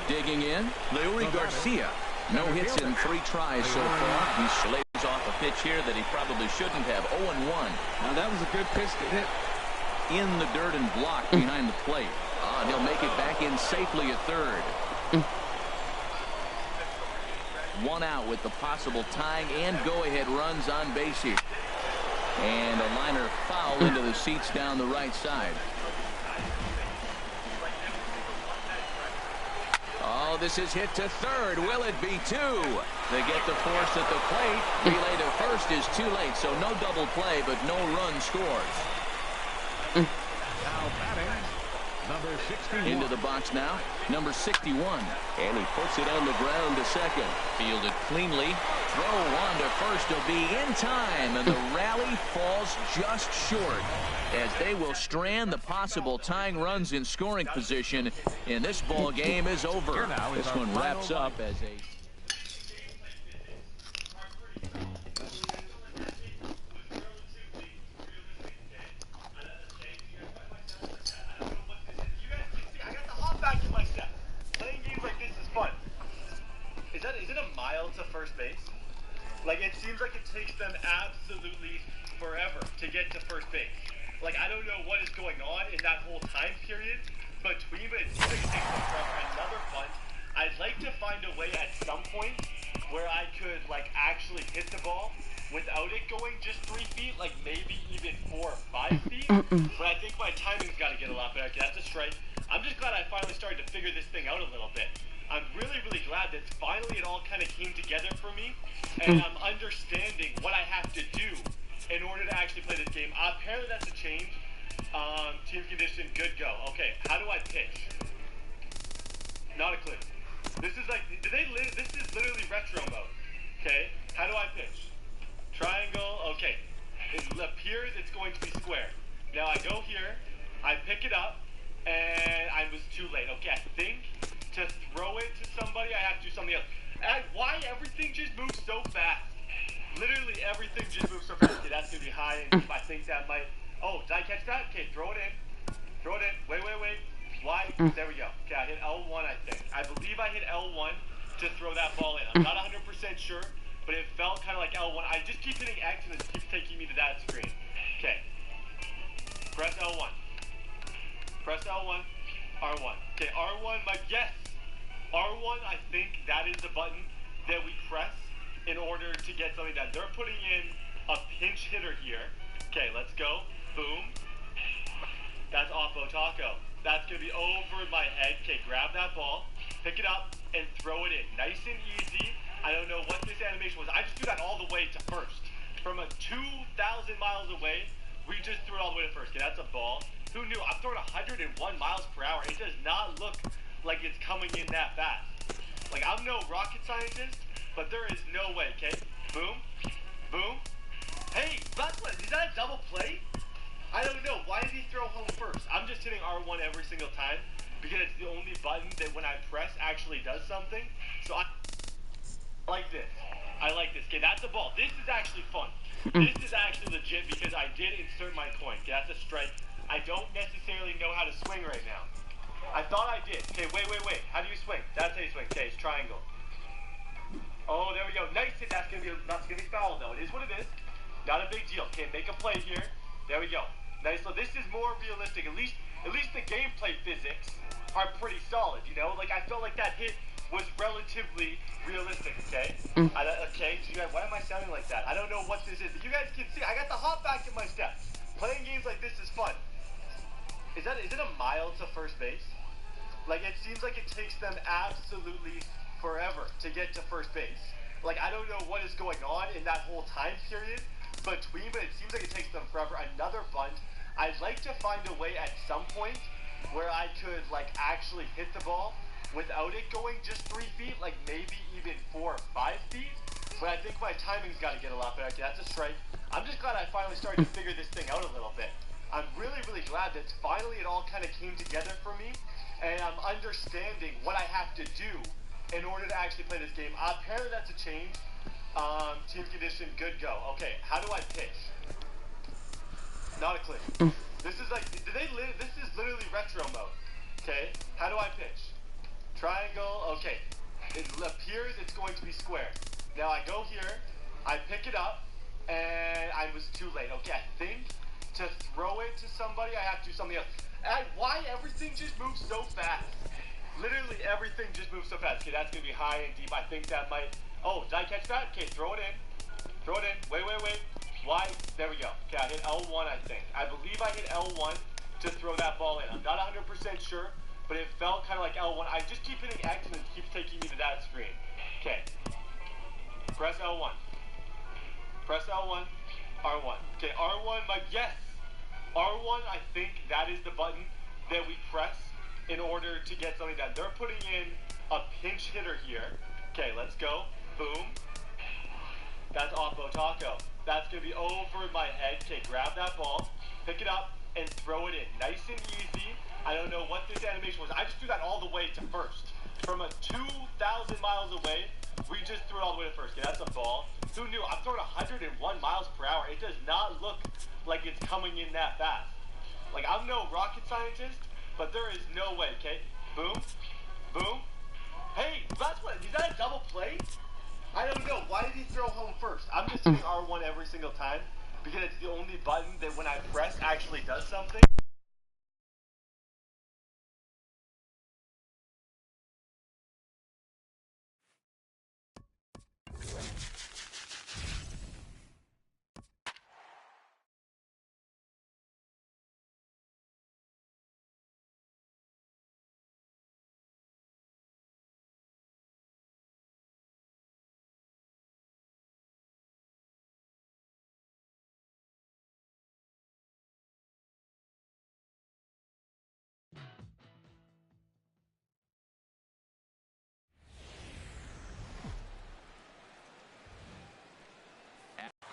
Digging in, Leury Garcia. No hits in 3 tries so far. He slays off a pitch here that he probably shouldn't have. 0-1. Now that was a good pitch to hit in the dirt and blocked behind the plate. And he'll make it back in safely at third. 1 out with the possible tying and go-ahead runs on base here. And a liner foul into the seats down the right side. Oh, this is hit to third. Will it be 2? They get the force at the plate. Relay to first is too late, so no double play, but no run scores. Now batting, number 61. Into the box now, number 61. And he puts it on the ground to second. Fielded cleanly. Throw on to first will be in time, and the rally falls just short as they will strand the possible tying runs in scoring position, and this ball game is over. This one wraps up as a... Is it a mile to first base? Like, it seems like it takes them absolutely forever to get to first base. Like, I don't know what is going on in that whole time period between, but it seems like it takes them forever. Another punt. I'd like to find a way at some point where I could, like, actually hit the ball without it going just 3 feet, like maybe even 4 or 5 feet. But I think my timing's got to get a lot better. Okay, that's a strike. I'm just glad I finally started to figure this thing out a little bit. I'm really, really glad that finally it all kind of came together for me, and I'm understanding what I have to do in order to actually play this game. Apparently that's a change. Team condition, good go. Okay, how do I pitch? Not a clue. This is like, this is literally retro mode. Okay, how do I pitch? Triangle, okay. It appears it's going to be square. Now I go here, I pick it up, and I was too late. Okay, I think to throw it to somebody, I have to do something else. And why everything just moves so fast? Literally everything just moves so fast. Okay, that's going to be high, and I think that might... Oh, did I catch that? Okay, throw it in. Throw it in. Wait. Why? There we go. Okay, I hit L1, I think. I believe I hit L1 to throw that ball in. I'm not 100% sure, but it felt kind of like L1. I just keep hitting X, and it keeps taking me to that screen. Okay. Press L1. Press L1. R1. Okay, R1, yes. R1, I think that is the button that we press in order to get something done. They're putting in a pinch hitter here. Okay, let's go. Boom. That's Oppo Taco. That's going to be over my head. Okay, grab that ball, pick it up, and throw it in. Nice and easy. I don't know what this animation was. I just threw that all the way to first. From a 2,000 miles away, we just threw it all the way to first. Okay, that's a ball. Who knew? I'm throwing 101 miles per hour. It does not look like it's coming in that fast. Like, I'm no rocket scientist, but there is no way, okay? Boom. Boom. Hey, that's what, is that a double play? I don't know. Why did he throw home first? I'm just hitting R1 every single time because it's the only button that when I press actually does something. So I like this. I like this. Okay, that's a ball. This is actually fun. This is actually legit because I did insert my coin. Okay, that's a strike. I don't necessarily know how to swing right now. I thought I did. Okay, wait. How do you swing? That's how you swing. Okay, it's triangle. Oh, there we go. Nice hit. That's gonna be foul though. It is what it is. Not a big deal. Okay, make a play here. There we go. Nice. So this is more realistic. At least the gameplay physics are pretty solid. You know, like I felt like that hit was relatively realistic. Okay. Okay. So you guys, why am I sounding like that? I don't know what this is. But you guys can see. I got the hop back in my step. Playing games like this is fun. Is it a mile to first base? Like, it seems like it takes them absolutely forever to get to first base. Like, I don't know what is going on in that whole time period between, but it seems like it takes them forever. Another bunt. I'd like to find a way at some point where I could, like, actually hit the ball without it going just 3 feet, like maybe even 4 or 5 feet. But I think my timing's got to get a lot better. Okay, that's a strike. I'm just glad I finally started to figure this thing out a little bit. I'm really, really glad that finally it all kind of came together for me. And I'm understanding what I have to do in order to actually play this game. Apparently that's a change. Team condition, good go. Okay, how do I pitch? Not a clue. This is like, this is literally retro mode. Okay, how do I pitch? Triangle, okay. It appears it's going to be square. Now I go here, I pick it up, and I was too late. Okay, I think to throw it to somebody, I have to do something else. Why everything just moves so fast? Literally everything just moves so fast. Okay, that's going to be high and deep. I think that might... Oh, did I catch that? Okay, throw it in. Throw it in. Wait. Why? There we go. Okay, I hit L1, I think. I believe I hit L1 to throw that ball in. I'm not 100% sure, but it felt kind of like L1. I just keep hitting X and it keeps taking me to that screen. Okay. Press L1. Press L1. R1. Okay, R1, yes! R1, I think that is the button that we press in order to get something done. They're putting in a pinch hitter here. Okay, let's go. Boom. That's Oppo Taco. That's going to be over my head. Okay, grab that ball, pick it up, and throw it in. Nice and easy. I don't know what this animation was. I just threw that all the way to first. From a 2,000 miles away, we just threw it all the way to first. Okay, that's a ball. Who knew? I'm throwing 101 miles per hour. It does not look like it's coming in that fast. Like, I'm no rocket scientist, but there is no way, okay? Boom. Boom. Hey, that's what, is that a double play? I don't know. Why did he throw home first? I'm just hitting R1 every single time because it's the only button that when I press actually does something.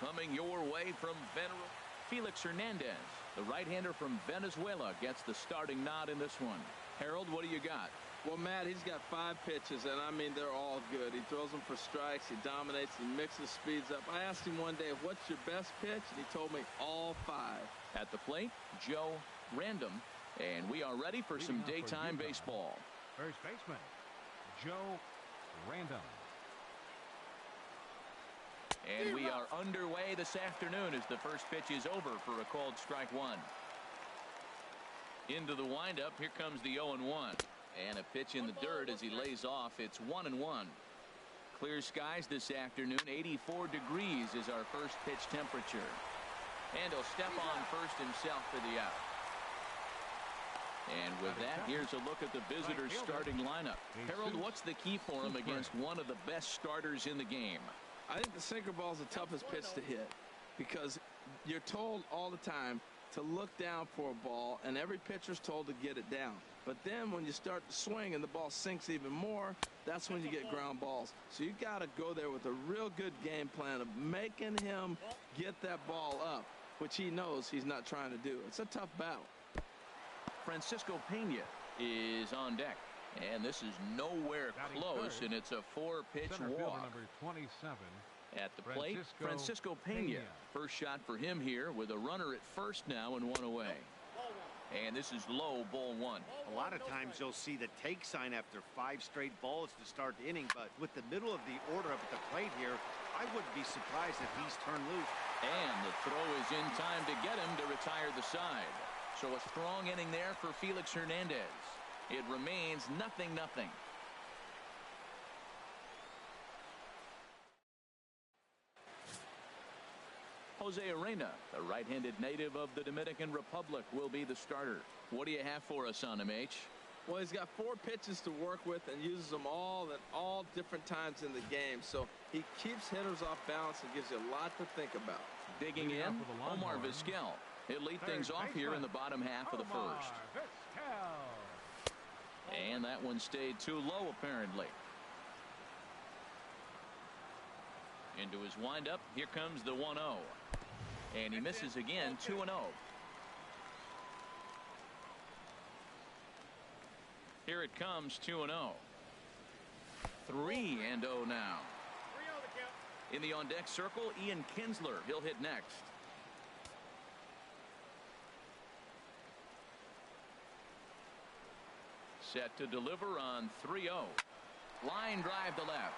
Coming your way from Venezuela, Felix Hernandez, the right-hander from Venezuela, gets the starting nod in this one. Harold, what do you got? Well, Matt, he's got 5 pitches, and I mean, they're all good. He throws them for strikes, he dominates, he mixes speeds up. I asked him one day, what's your best pitch? And he told me all 5. At the plate, Joe Random, and we are ready for some daytime baseball. First baseman, Joe Random. And we are underway this afternoon as the first pitch is over for a called strike one. Into the windup, here comes the 0-1. And a pitch in the dirt as he lays off. It's 1-1. Clear skies this afternoon. 84 degrees is our first pitch temperature. And he'll step on first himself for the out. And with that, here's a look at the visitors' starting lineup. Harold, what's the key for him against one of the best starters in the game? I think the sinker ball is the toughest pitch to hit because you're told all the time to look down for a ball, and every pitcher's told to get it down. But then when you start to swing and the ball sinks even more, that's when you get ground balls. So you got to go there with a real good game plan of making him get that ball up, which he knows he's not trying to do. It's a tough battle. Francisco Pena is on deck. And this is nowhere close, and it's a 4-pitch walk. Number 27. At the plate, Francisco Pena. First shot for him here with a runner at first now and 1 away. And this is low, ball 1. A lot of times you'll see the take sign after 5 straight balls to start the inning, but with the middle of the order up at the plate here, I wouldn't be surprised if he's turned loose. And the throw is in time to get him to retire the side. So a strong inning there for Felix Hernandez. It remains 0-0. Jose Arena, the right-handed native of the Dominican Republic, will be the starter. What do you have for us on him, H? Well, he's got 4 pitches to work with and uses them all at all different times in the game. So he keeps hitters off balance and gives you a lot to think about. Digging in, Omar Vizquel. He'll lead things off here in the bottom half of the first. And that one stayed too low, apparently. Into his windup, here comes the 1-0. And he misses again, 2-0. Here it comes, 2-0. 3-0 now. In the on-deck circle, Ian Kinsler. He'll hit next. Set to deliver on 3-0. Line drive to left.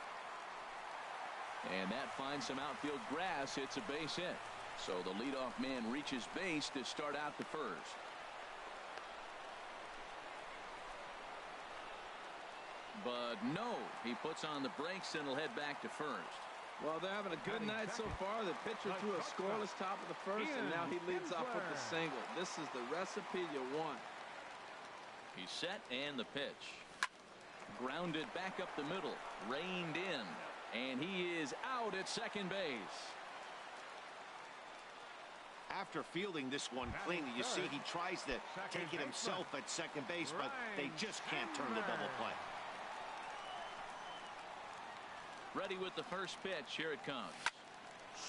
And that finds some outfield grass. It's a base hit. So the leadoff man reaches base to start out the first. But no, he puts on the brakes and will head back to first. Well, they're having a good night so far. The pitcher threw a scoreless top of the first, and now he leads off with the single. This is the recipe you want. He's set, and the pitch. Grounded back up the middle. Reined in. And he is out at second base. After fielding this one cleanly, you see he tries to take it himself at second base, but they just can't turn the double play. Ready with the first pitch. Here it comes.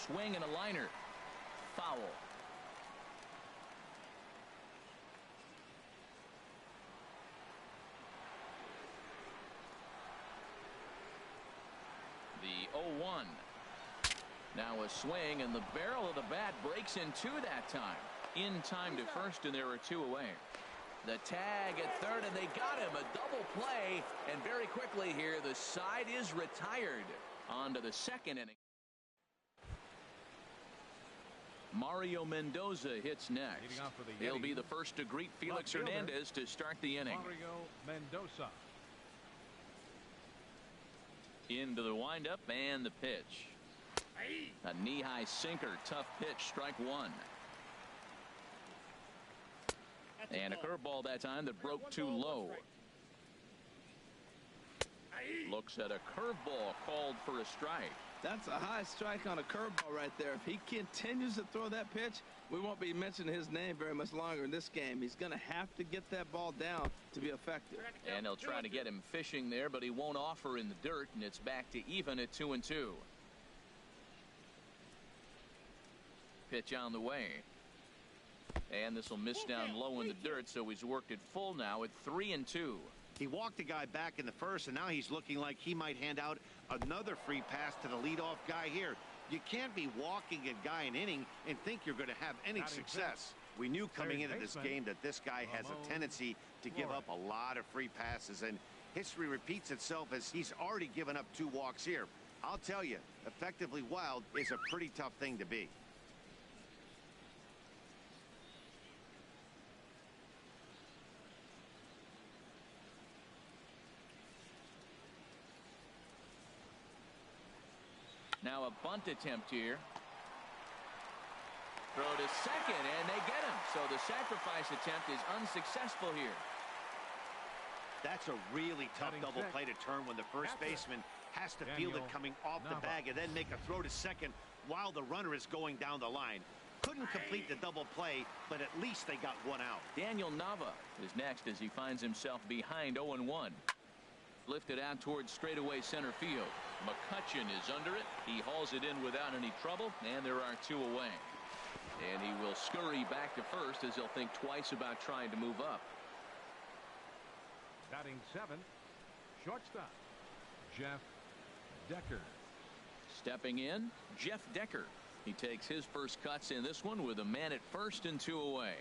Swing and a liner. Foul. The 0-1. Now a swing, and the barrel of the bat breaks in 2 that time. In time to first, and there are 2 away. The tag at third, and they got him. A double play, and very quickly here, the side is retired. On to the second inning. Mario Mendoza hits next. He'll be the first to greet Felix Hernandez to start the inning. Mario Mendoza. Into the windup and the pitch. A knee-high sinker, tough pitch, strike 1. And a curveball that time that broke too low. Looks at a curveball, called for a strike. That's a high strike on a curveball right there. If he continues to throw that pitch, we won't be mentioning his name very much longer in this game. He's going to have to get that ball down to be effective. And they'll try to get him fishing there, but he won't offer in the dirt, and it's back to even at 2-2. Pitch on the way. And this will miss down low in the dirt, so he's worked it full now at 3-2. He walked the guy back in the first, and now he's looking like he might hand out another free pass to the leadoff guy here. You can't be walking a guy an inning and think you're going to have any success. We knew coming into this game that this guy has a tendency to give up a lot of free passes, and history repeats itself as he's already given up 2 walks here. I'll tell you, effectively wild is a pretty tough thing to be. Now a bunt attempt here. Throw to second, and they get him. So the sacrifice attempt is unsuccessful here. That's a really tough double play to turn when the first baseman has to field it coming off the bag and then make a throw to second while the runner is going down the line. Couldn't complete the double play, but at least they got 1 out. Daniel Nava is next as he finds himself behind 0-1. Lifted out towards straightaway center field. McCutchen is under it. He hauls it in without any trouble, and there are 2 away. And he will scurry back to first as he'll think twice about trying to move up. Batting 7, shortstop, Jeff Decker. Stepping in, Jeff Decker. He takes his first cuts in this one with a man at first and 2 away.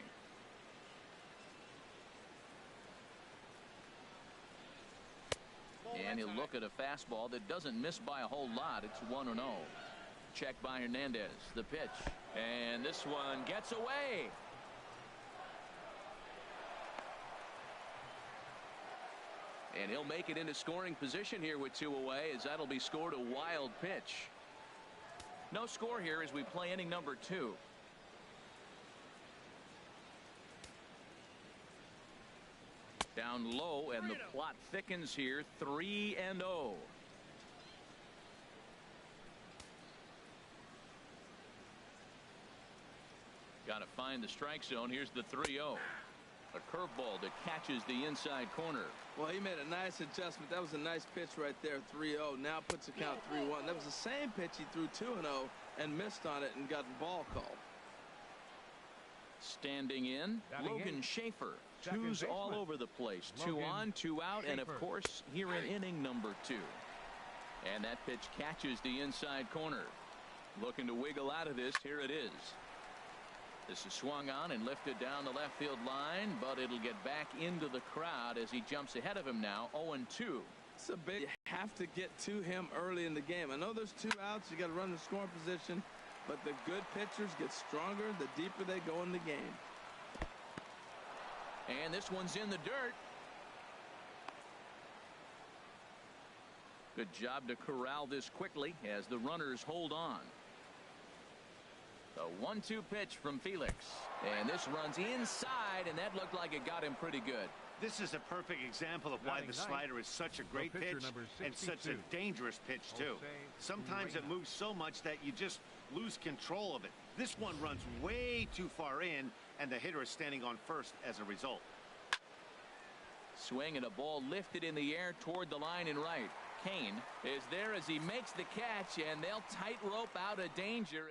And he'll look at a fastball that doesn't miss by a whole lot. It's 1-0. Check by Hernandez. The pitch. And this one gets away. And he'll make it into scoring position here with 2 away, as that'll be scored a wild pitch. No score here as we play inning number 2. Down low, and the plot thickens here. 3-0. Got to find the strike zone. Here's the 3-0. A curveball that catches the inside corner. Well, he made a nice adjustment. That was a nice pitch right there, 3-0. Now puts the count 3-1. That was the same pitch he threw 2-0 and missed on it and got the ball called. Standing in, Logan Schaefer. Twos all over the place. 2 on, 2 out, and of course here in inning number 2. And that pitch catches the inside corner. Looking to wiggle out of this. Here it is. This is swung on and lifted down the left field line, but it'll get back into the crowd as he jumps ahead of him now. 0-2. It's a big. You have to get to him early in the game. I know there's 2 outs. You got to run the scoring position, but the good pitchers get stronger the deeper they go in the game. And this one's in the dirt. Good job to corral this quickly as the runners hold on. The 1-2 pitch from Felix. And this runs inside, and that looked like it got him pretty good. This is a perfect example of why the slider is such a great pitch and such a dangerous pitch, too. Sometimes it moves so much that you just lose control of it. This one runs way too far in, and the hitter is standing on first as a result. Swing and a ball lifted in the air toward the line and right. Kane is there as he makes the catch, and they'll tightrope out of danger.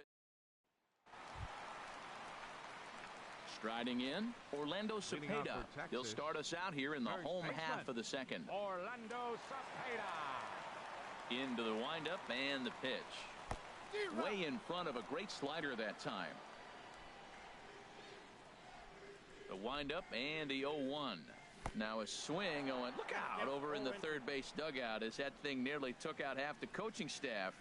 Striding in, Orlando Cepeda. He'll start us out here in the home half of the second. Orlando Cepeda. Into the windup and the pitch. Way in front of a great slider that time. The windup and the 0-1. Now a swing going. Look out over in the third base dugout as that thing nearly took out half the coaching staff.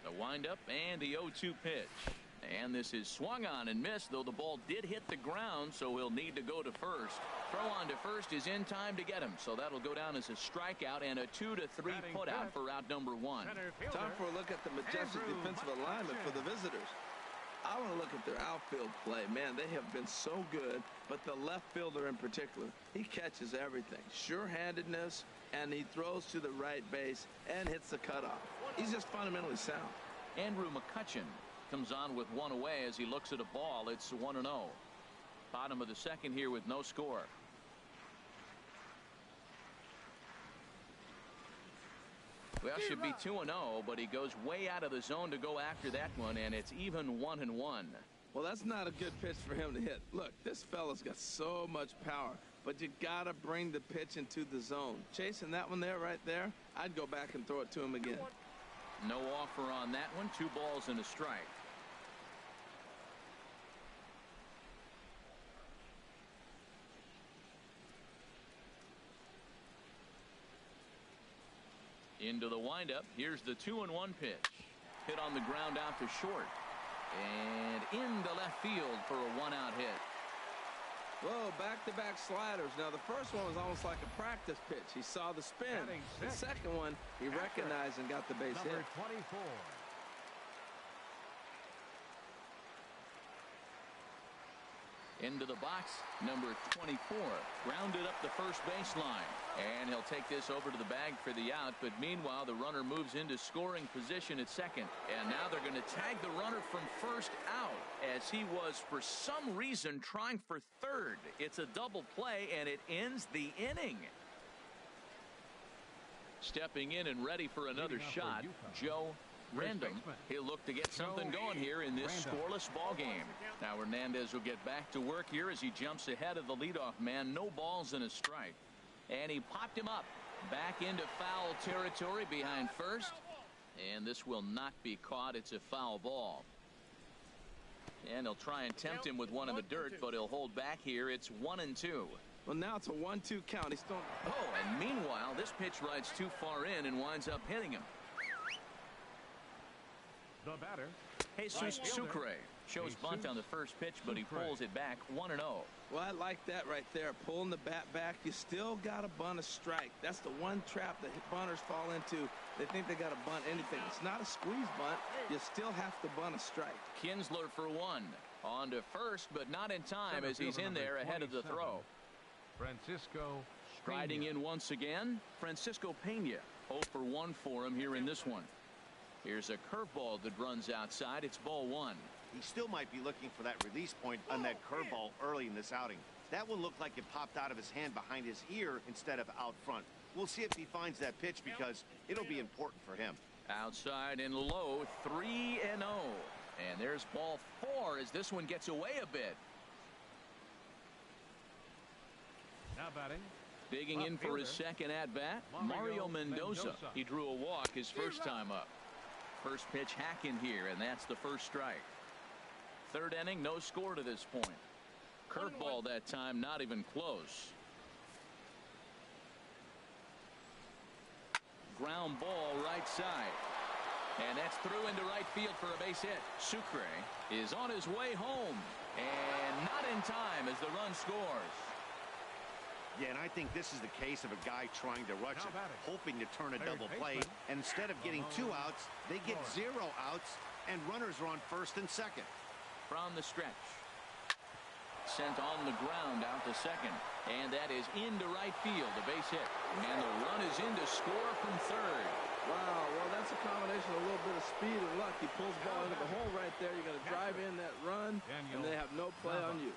The windup and the 0-2 pitch. And this is swung on and missed, though the ball did hit the ground, so he'll need to go to first. Throw on to first is in time to get him, so that'll go down as a strikeout and a 2-3 put out for out number 1. Time for a look at the majestic defensive alignment for the visitors. I want to look at their outfield play. Man, they have been so good, but the left fielder in particular, he catches everything. Sure-handedness, and he throws to the right base and hits the cutoff. He's just fundamentally sound. Andrew McCutcheon comes on with 1 away as he looks at a ball. It's 1-0. Bottom of the second here with no score. Well, should be 2-0, but he goes way out of the zone to go after that one, and it's even 1-1. Well, that's not a good pitch for him to hit. Look, this fella's got so much power, but you got to bring the pitch into the zone. Chasing that one there, right there, I'd go back and throw it to him again. No offer on that one. 2 balls and a strike. Into the windup. Here's the 2-1 pitch. Hit on the ground out to short. And into left field for a 1-out hit. Whoa, back-to-back sliders. Now, the first one was almost like a practice pitch. He saw the spin. The second one, he recognized and got the base hit. Number 24. Into the box, number 24. Grounded up the first baseline. And he'll take this over to the bag for the out. But meanwhile, the runner moves into scoring position at second. And now they're going to tag the runner from first out as he was, for some reason, trying for third. It's a double play, and it ends the inning. Stepping in and ready for another shot, Joe Random. He'll look to get something going here in this scoreless ball game. Now Hernandez will get back to work here as he jumps ahead of the leadoff man. No balls and a strike. And he popped him up. Back into foul territory behind first. And this will not be caught. It's a foul ball. And he'll try and tempt him with one in the dirt, but he'll hold back here. It's 1-2. Well, now it's a 1-2 count. He's still. Oh, and meanwhile, this pitch rides too far in and winds up hitting him. The batter. Jesus Sucre shows bunt on the first pitch, but he pulls it back 1-0. Well, I like that right there. Pulling the bat back. You still got to bunt a strike. That's the one trap that bunters fall into. They think they got to bunt anything. It's not a squeeze bunt. You still have to bunt a strike. Kinsler for one. On to first, but not in time as he's in there ahead of the throw. Francisco Striding in once again, Francisco Pena. 0 for 1 for him here in this one. Here's a curveball that runs outside. It's ball one. He still might be looking for that release point on that curveball early in this outing. That one looked like it popped out of his hand behind his ear instead of out front. We'll see if he finds that pitch because it'll be important for him. Outside and low, 3-0. And there's ball four as this one gets away a bit. now batting. Digging in for his second at-bat, Mario Mendoza. He drew a walk his first time up. First pitch hack in here, and that's the first strike. Third inning, no score to this point. Curveball that time, not even close. Ground ball right side. And that's through into right field for a base hit. Sucre is on his way home. And not in time as the run scores. Yeah, and I think this is the case of a guy trying to rush it, hoping to turn a double play. And instead of getting 2 outs, they get 0 outs, and runners are on first and second. From the stretch. Sent on the ground out to second. And that is into right field, a base hit. And the run is in to score from third. Wow, well, that's a combination of a little bit of speed and luck. He pulls the ball into the hole right there. You're going to drive in that run, and they have no play on you.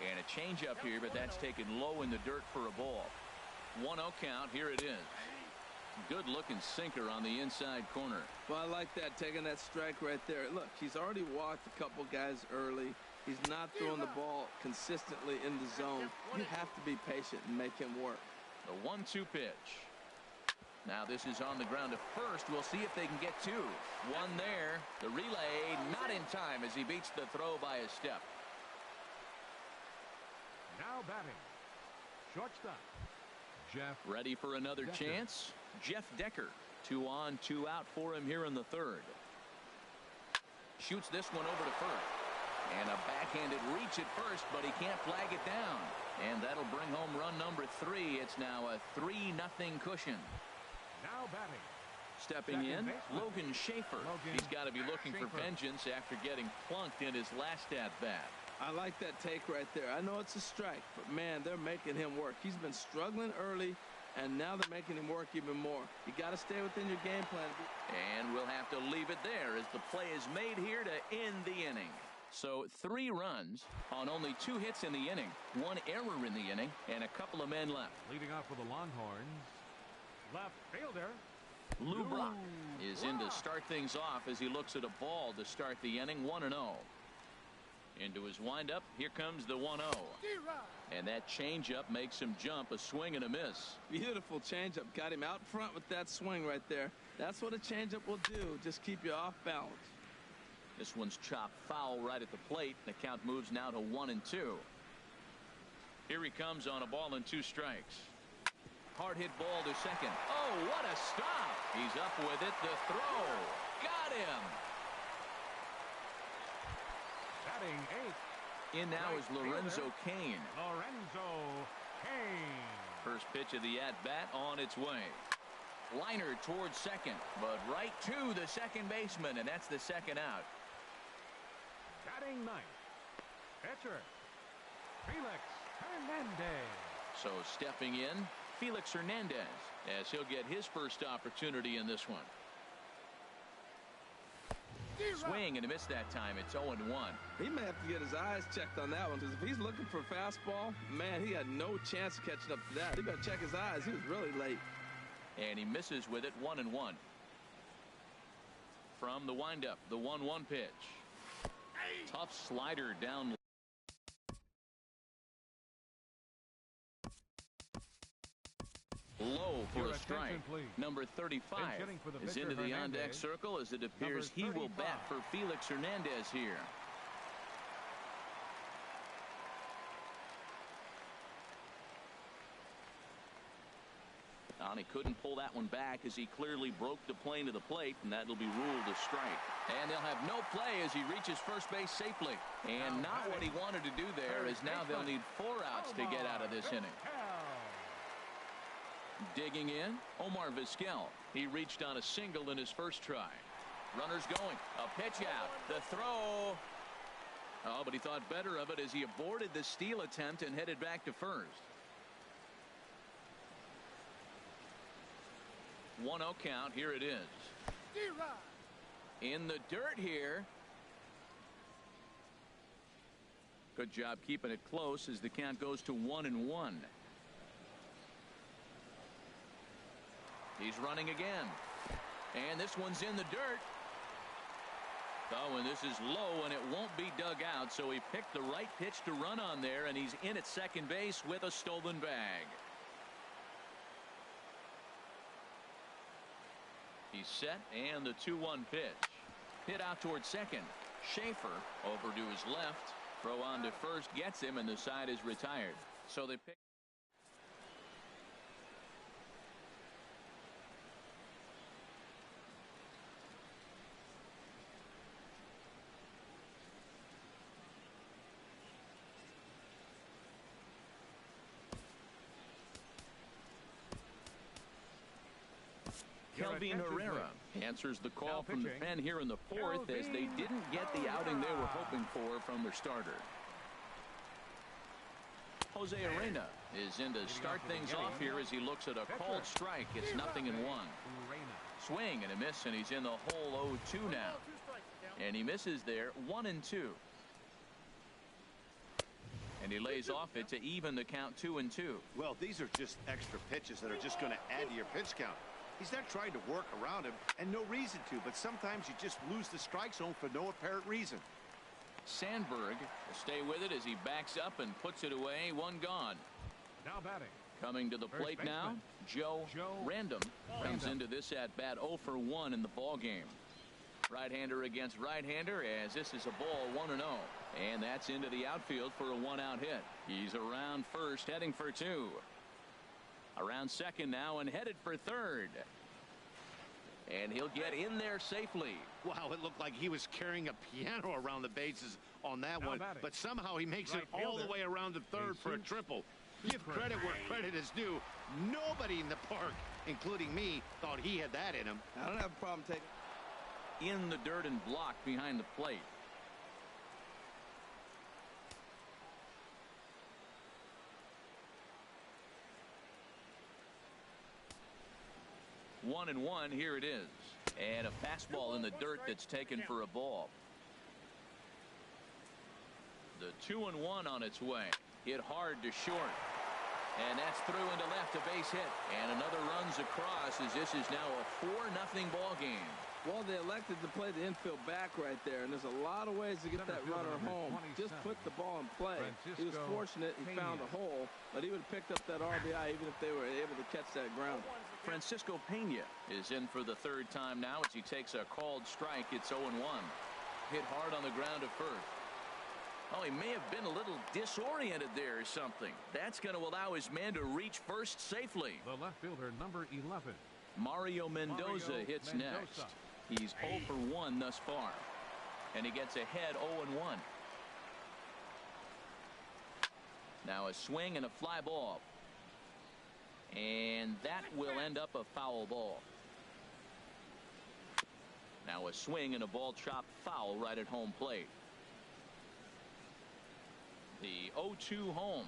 And a changeup here, but that's taken low in the dirt for a ball. 1-0 count. Here it is. Good looking sinker on the inside corner. Well, I like that, taking that strike right there. Look, he's already walked a couple guys early. He's not throwing the ball consistently in the zone. You have to be patient and make him work. The 1-2 pitch. Now this is on the ground to first. We'll see if they can get 2. One there. The relay not in time as he beats the throw by a step. Now batting. Shortstop. Jeff. Ready for another chance. Jeff Decker. 2 on, 2 out for him here in the third. Shoots this one over to first. And a backhanded reach at first, but he can't flag it down. And that'll bring home run number 3. It's now a 3-0 cushion. Now batting. Stepping in, Logan Schaefer. He's got to be looking for vengeance after getting plunked in his last at-bat. I like that take right there. I know it's a strike, but man, they're making him work. He's been struggling early, and now they're making him work even more. You got to stay within your game plan. And we'll have to leave it there as the play is made here to end the inning. So 3 runs on only 2 hits in the inning, 1 error in the inning, and a couple of men left. Leading off for the Longhorns, left fielder Lou Brock is in to start things off as he looks at a ball to start the inning. 1-0. Into his windup. Here comes the 1-0. And that changeup makes him jump. A swing and a miss. Beautiful changeup. Got him out front with that swing right there. That's what a changeup will do. Just keep you off balance. This one's chopped foul right at the plate. The count moves now to 1-2. Here he comes on a ball and 2 strikes. Hard hit ball to second. Oh, what a stop. He's up with it. The throw. Got him. batting 8th. In now is Lorenzo Cain. Lorenzo Cain. First pitch of the at-bat on its way. Liner towards second, but right to the second baseman, and that's the second out. Batting 9th. Pitcher Felix Hernandez. So stepping in, Felix Hernandez, as he'll get his first opportunity in this one. Swing and a miss that time. It's 0-1. He may have to get his eyes checked on that one, because if he's looking for a fastball, man, he had no chance of catching up to that. He better check his eyes. He was really late. And he misses with it. 1-1. From the windup, the 1-1 pitch. Tough slider down. throw for Your a strike. attention, please. Number Pinch 35 hitting for the is pitcher, into the on-deck Hernandez. circle as it appears he Number will bat 35. for Felix Hernandez here. He couldn't pull that one back as he clearly broke the plane to the plate, and that'll be ruled a strike. And they'll have no play as he reaches first base safely. And not what he wanted to do there, as now they'll need 4 outs to get out of this inning. Digging in, Omar Vizquel. He reached on a single in his first try. Runners going. A pitch out. The throw. Oh, but he thought better of it as he aborted the steal attempt and headed back to first. 1-0 count. Here it is. In the dirt here. Good job keeping it close as the count goes to 1-1. He's running again. And this one's in the dirt. Oh, and this is low, and it won't be dug out, so he picked the right pitch to run on there, and he's in at second base with a stolen bag. He's set, and the 2-1 pitch. Hit out towards second. Schaefer over to his left. Throw on to first gets him, and the side is retired. So they pick. Kelvin Herrera answers the call from the pen here in the fourth as they didn't get the outing they were hoping for from their starter. Jose Arena is in to start things off here as he looks at a called strike. It's 0-1. Swing and a miss, and he's in the hole 0-2 now. And he misses there, 1-2. And he lays off it to even the count 2-2. Well, these are just extra pitches that are just going to add to your pitch count. He's not trying to work around him, and no reason to, but sometimes you just lose the strike zone for no apparent reason. Sandberg will stay with it as he backs up and puts it away. One gone. Now batting. Coming to the plate now, Joe Random comes into this at bat 0 for 1 in the ball game. Right-hander against right-hander as this is a ball 1-0. And that's into the outfield for a 1-out hit. He's around first, heading for 2. Around second now and headed for third. And he'll get in there safely. Wow, it looked like he was carrying a piano around the bases on that one. But somehow he makes it all the way around to third for a triple. Give credit where credit is due. Nobody in the park, including me, thought he had that in him. I don't have a problem taking. In the dirt and blocked behind the plate. One and one. Here it is. And a fastball in the dirt that's taken for a ball. The 2-1 on its way. Hit hard to short. And that's through into left, a base hit. And another runs across as this is now a 4-0 ball game. Well, they elected to play the infield back right there, and there's a lot of ways to get that runner home. Just put the ball in play. He was fortunate he found a hole, but he would have picked up that RBI even if they were able to catch that ground. Francisco Pena is in for the third time now as he takes a called strike. It's 0-1. Hit hard on the ground at first. Oh, he may have been a little disoriented there or something. That's going to allow his man to reach first safely. The left fielder, number 11. Mario Mendoza hits next. He's 0 for 1 thus far. And he gets ahead 0-1. Now a swing and a fly ball. And that will end up a foul ball. Now a swing and a ball chopped foul right at home plate. The 0-2 home.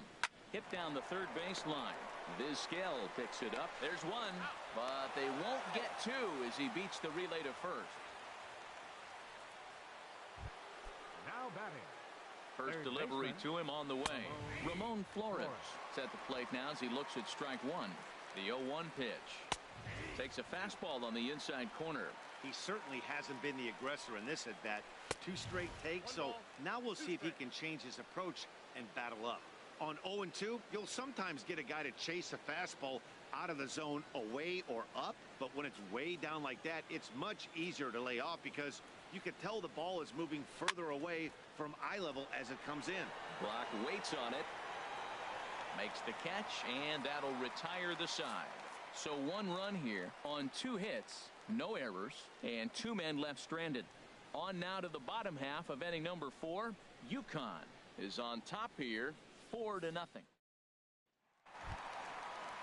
Hit down the third baseline. Vizquel picks it up. There's one, but they won't get two as he beats the relay to first. Now batting. First delivery to him on the way. Ramon Flores is at the plate now as he looks at strike one. The 0-1 pitch. Takes a fastball on the inside corner. He certainly hasn't been the aggressor in this at bat. 2 straight takes, so now we'll see if he can change his approach and battle up. On 0-2, you'll sometimes get a guy to chase a fastball out of the zone away or up, but when it's way down like that, it's much easier to lay off because you can tell the ball is moving further away from eye level as it comes in. Brock waits on it, makes the catch, and that'll retire the side. So 1 run here on 2 hits, no errors, and 2 men left stranded. On now to the bottom half of inning number 4. UConn is on top here, 4-0.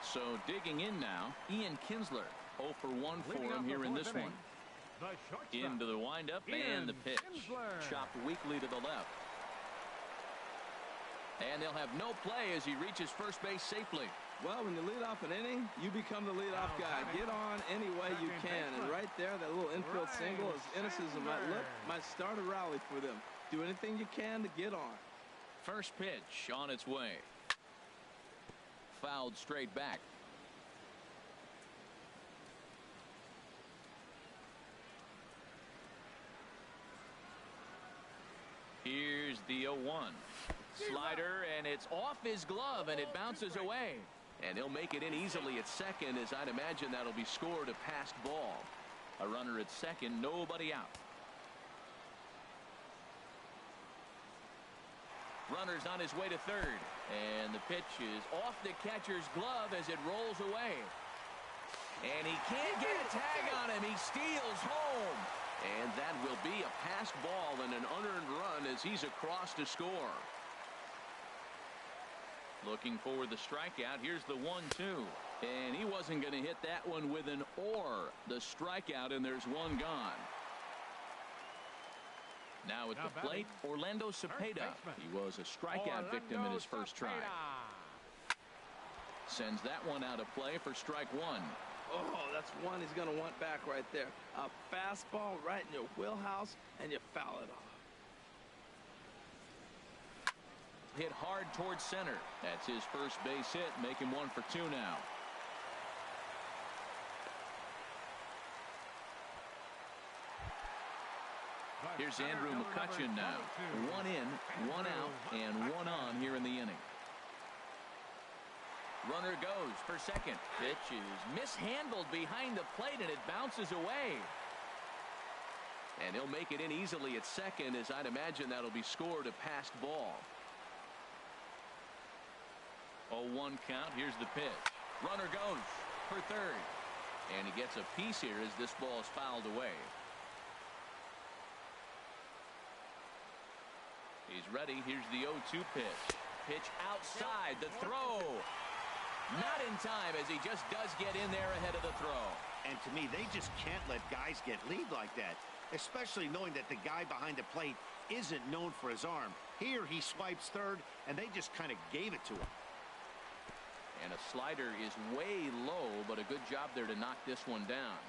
So digging in now, Ian Kinsler, 0 for 1 for him here in this one. Into the windup and the pitch. Chopped weakly to the left. And they'll have no play as he reaches first base safely. Well, when you lead off an inning, you become the leadoff guy. Get on any way you can. And right there, that little infield single, as innocent as it might look, might start a rally for them. Do anything you can to get on. First pitch on its way. Fouled straight back. Here's the 0-1. Slider, and it's off his glove, and it bounces away. And he'll make it in easily at second, as I'd imagine that'll be scored a passed ball. A runner at second, nobody out. Runner's on his way to third, and the pitch is off the catcher's glove as it rolls away. And he can't get a tag on him. He steals home. And that will be a passed ball and an unearned run as he's across to score. Looking for the strikeout. Here's the 1-2. And he wasn't going to hit that one with an or. The strikeout, and there's one gone. Now at the plate, Orlando Cepeda. He was a strikeout victim in his first try. Sends that one out of play for strike 1. Oh, that's one he's going to want back right there. A fastball right in your wheelhouse, and you foul it off. Hit hard towards center. That's his first base hit, make him 1 for 2 now. Here's Andrew McCutcheon now. 1 in, 1 out, and 1 on here in the inning. Runner goes for second. Pitch is mishandled behind the plate, and it bounces away. And he'll make it in easily at second, as I'd imagine that'll be scored a passed ball. 0-1 count. Here's the pitch. Runner goes for third. And he gets a piece here as this ball is fouled away. He's ready. Here's the 0-2 pitch. Pitch outside. The throw. Not in time, as he just does get in there ahead of the throw. And to me, they just can't let guys get lead like that, especially knowing that the guy behind the plate isn't known for his arm. Here he swipes third, and they just kind of gave it to him. And a slider is way low, but a good job there to knock this one down.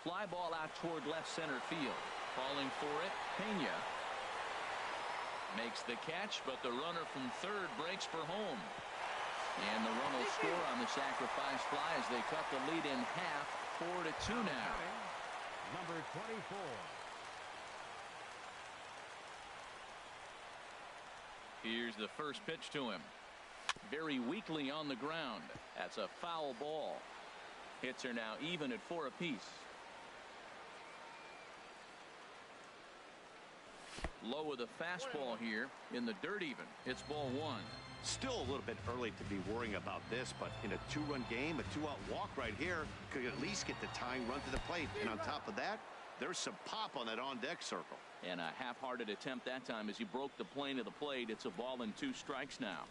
Fly ball out toward left center field. Calling for it, Pena. Makes the catch, but the runner from third breaks for home. And the run will score on the sacrifice fly as they cut the lead in half, 4-2 now. Number 24. Here's the first pitch to him. Very weakly on the ground. That's a foul ball. Hits are now even at 4 apiece. Low with a fastball here in the dirt even. It's ball 1. Still a little bit early to be worrying about this, but in a 2-run game, a 2-out walk right here could at least get the tying run to the plate. And on top of that, there's some pop on that on-deck circle. And a half-hearted attempt that time as he broke the plane of the plate. It's a ball and 2 strikes now.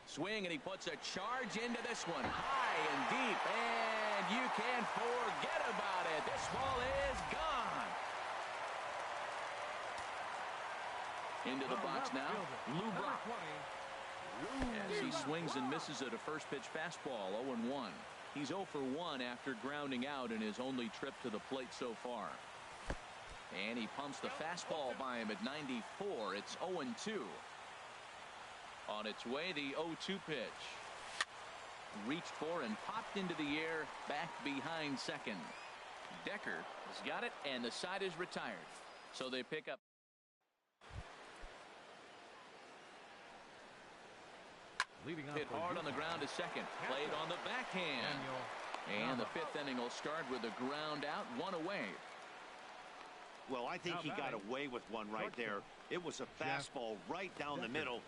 Swing, and he puts a charge into this one. High and deep, and you can forget about it. This ball is gone. Into the box now, Lou Brock. As he swings and misses at a first pitch fastball, 0-1. He's 0 for 1 after grounding out in his only trip to the plate so far. And he pumps the fastball by him at 94. It's 0-2. On its way, the 0-2 pitch. Reached for and popped into the air back behind second. Decker has got it, and the side is retired. So they pick up. Hit hard on the ground to second. Played on the backhand. And the fifth inning will start with a ground out, one away. Well, I think he got away with one right there. It was a fastball right down the middle.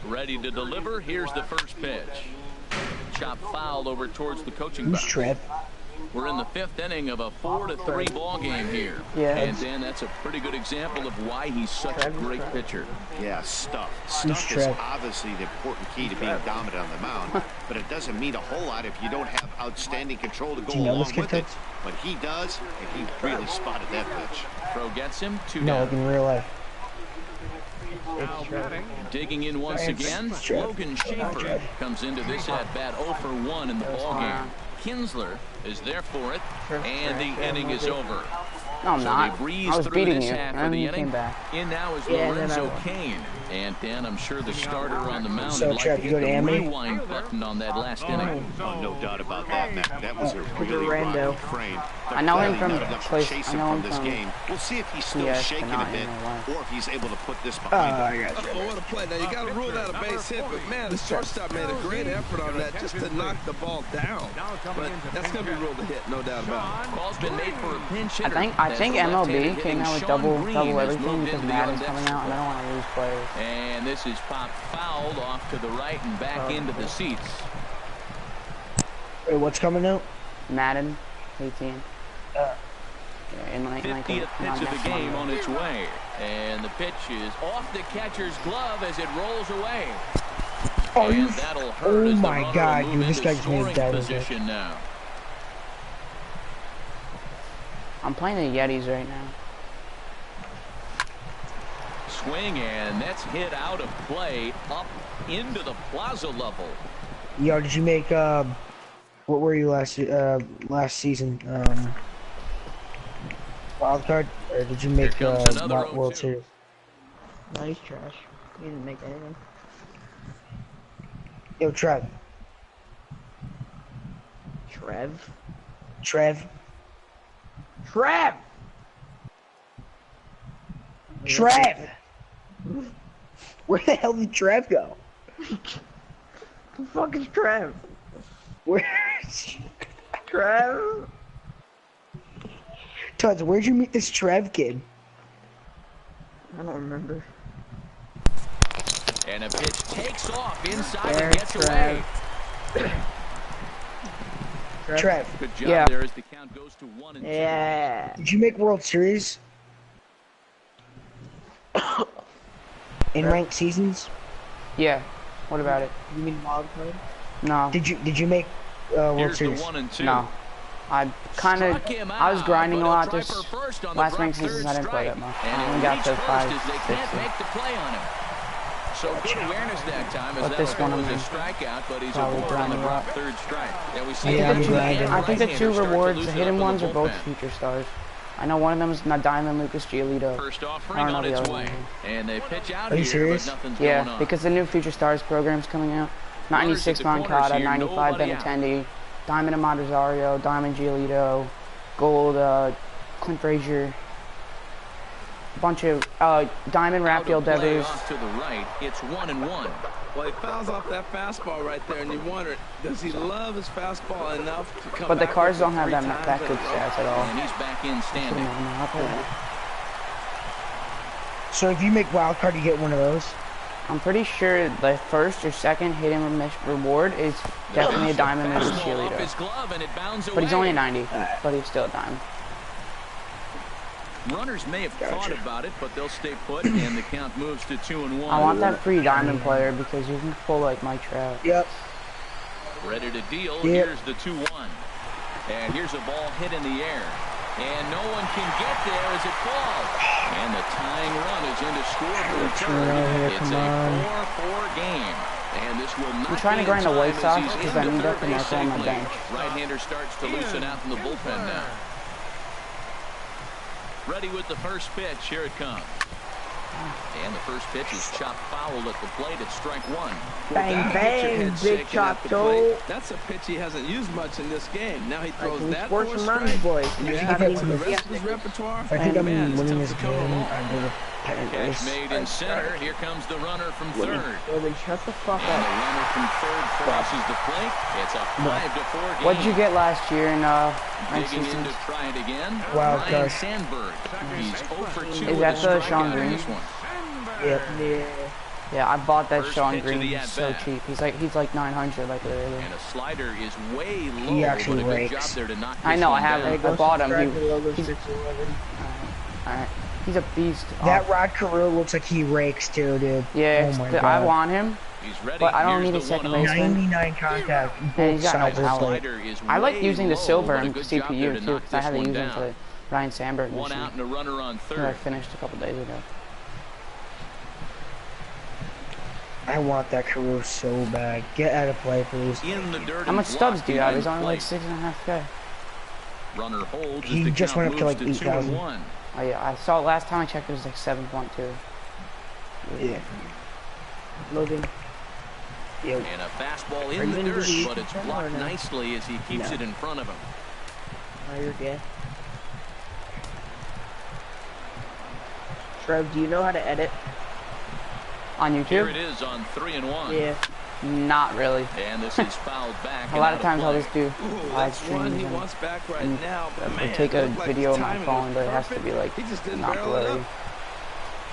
Ready to deliver. Here's the first pitch. Chop foul over towards the coaching box. Trev? We're in the fifth inning of a 4-3 ball game here. Yeah. And Dan, that's a pretty good example of why he's such a great pitcher. Yeah, stuff. Stuff is obviously the important key to being dominant on the mound, but it doesn't mean a whole lot if you don't have outstanding control to go along with it. But he does, and he really spotted that pitch. Throw gets him, 2 down. No, like in real life. Digging in once again, Logan Schaefer comes into this at-bat 0 for 1 in the ballgame. Kinsler is there for it, and the inning is over. No, I'm not. They breeze I was through beating this you, half and of the you inning. came back. In now is Lorenzo Cain. And Dan, I'm sure the starter on the mound So, would like Trev, to you hit go to the Amity? rewind button on that last inning. Oh, no doubt about that, Matt. That was a really rando. rocky frame. I know him from Not enough to place. chase I him know from him this from game. We'll see if he's still CS, shaking but a not bit, in real life. or if he's able to put this behind him. Oh, what a play. Now, you got to rule that a base hit, but, man, the shortstop made a great effort on that just to knock the ball down. But that's going to be ruled a hit, no doubt about it. Ball's been made for a pinch hitter. I think MLB came out with double Green has everything moved because into the Madden's on-deck coming out, and I don't want to lose players. And this is popped fouled off to the right and back into the seats. Wait, what's coming out? Madden 18. Yeah, in like 50th pitch of the game on its way. And the pitch is off the catcher's glove as it rolls away. Oh, and that'll hurt oh as the my runner God, will dude, move this into guy's gonna scoring die. position now. I'm playing the Yetis right now. Swing, and that's hit out of play up into the plaza level. Yo, did you make what were you last season? Wild card, or did you make World Series? No, he's trash. He didn't make anything. Yo, Trev. Trev? Trev. Where the hell did Trev go? The fuck is Trev? Where's Trev? Tuds, where'd you meet this Trev kid? I don't remember. And a pitch takes off inside There, and gets Trev. away. Trev. Good job Yeah. there as the count goes to 1-2. Yeah. Did you make World Series? In ranked seasons? Yeah. What about it? You mean wild card? No. Did you make World Here's Series? the 1-2. No. I was grinding a lot this last ranked season. I didn't play that much. I only got to 5, 6. They can't make the play on him. So good awareness that time, as But that this one was a I'm strikeout, but he's probably aboard on the grinding drop a lot. third strike. Yeah, we see Yeah, the I'm grinding. I think the two right-hander start to rewards, the loosen hidden up in ones, the are both bullpen. future stars. I know one of them is Diamond Lucas Giolito. First I offering don't know on the its other way. one. And they pitch out Are you here, serious? but nothing's going Yeah, on. because the new Future Stars program's coming out. 96 Runners at the corners Moncada, here, 95 nobody out. Benintendi, Diamond Ahmad Rosario, Diamond Giolito, Gold Clint Frazier, a bunch of Diamond Out Raphael of play Devers. off to the right. It's 1-1. Well, he fouls off that fastball right there, and you wonder, does he love his fastball enough to come But the back Cards with don't it have 3 that times in good a row? stats at all. And he's back in standing. So if you make wild card, you get one of those. I'm pretty sure the first or second hidden reward is definitely a Diamond Lucas Fastball off his Giolito. glove, and it bounds But he's away. only a 90, but he's still a Diamond. Runners may have thought about it, but they'll stay put, and the count moves to 2-1. I want that free Diamond player because you can pull like Mike Trout. Yep. Ready to deal. Yep. Here's the 2-1. And here's a ball hit in the air. And no one can get there as it falls. And the tying run is in to score for the third. It's a 4-4 game. And this will not I'm trying to grind the White Sox because I need that commercial on my bench. Right-hander starts to loosen out from the bullpen now. Ready with the first pitch. Here it comes. And the first pitch is chopped foul at the plate at strike one. Bang, bang, big chop, toe. That's a pitch he hasn't used much in this game. Now he throws that for for a some runs, strike. boys. Yeah, Gotta for the rest of his repertoire. I think I'm man, it's winning tough this to come game along. under the Catch made in center. Here comes the runner from third. Well, then shut the fuck And the up. runner from third crosses the plate. It's a 5-4 game. What'd you get last year in Digging in to try it again. Wild Ryan card. Sandberg. He's 0 for 2 Is with that a the strikeout Sean in Green? this one. Yep. Yeah. Yeah, I bought that First Sean pitch of Green. the He's so at-bat. cheap. He's like 900, like literally. And a slider is way low, He actually but a good rakes. job there to knock this I know, I one have down. it. I bought him. Subscribe to Logo He's, 611. alright. He's a beast. That Rod Carew looks like he rakes too, dude. Yeah, Oh my I God. want him, He's ready. but I don't Here's need a the second 1-0. baseman. 99 contact. And Both he's got no sides of the power. plate. Slider is I like way using the low, silver but a in good job there CPU to too, knock because I this had to one use him down. for Ryan Sandberg One mission out and a runner on that I third. finished a couple days ago. I want that Carew so bad. Get out of play, please. In the dirt How much and Stubbs blocked do you have? behind He's only like plate. 6.5K. Runner holds. He as the just count went up to, moves like, 8,000. 2-1. Oh yeah, I saw it last time I checked. It was like 7.2. Yeah. Logan. Yo. And a fastball Are in you the gonna dirt, do the but it's YouTube blocked or no? nicely as he keeps No. it in front of him. Oh, you're gay. Trev, do you know how to edit? On Here it YouTube? is on 3-1. Yeah. Not really. And this is fouled back. A lot and of out times I'll play. just do Ooh, live that's one streams he and wants back right and now. But I'll man, take a it looked like video his of my timing phone, was but it has to perfect. be like He just didn't not barrel it blurry. up.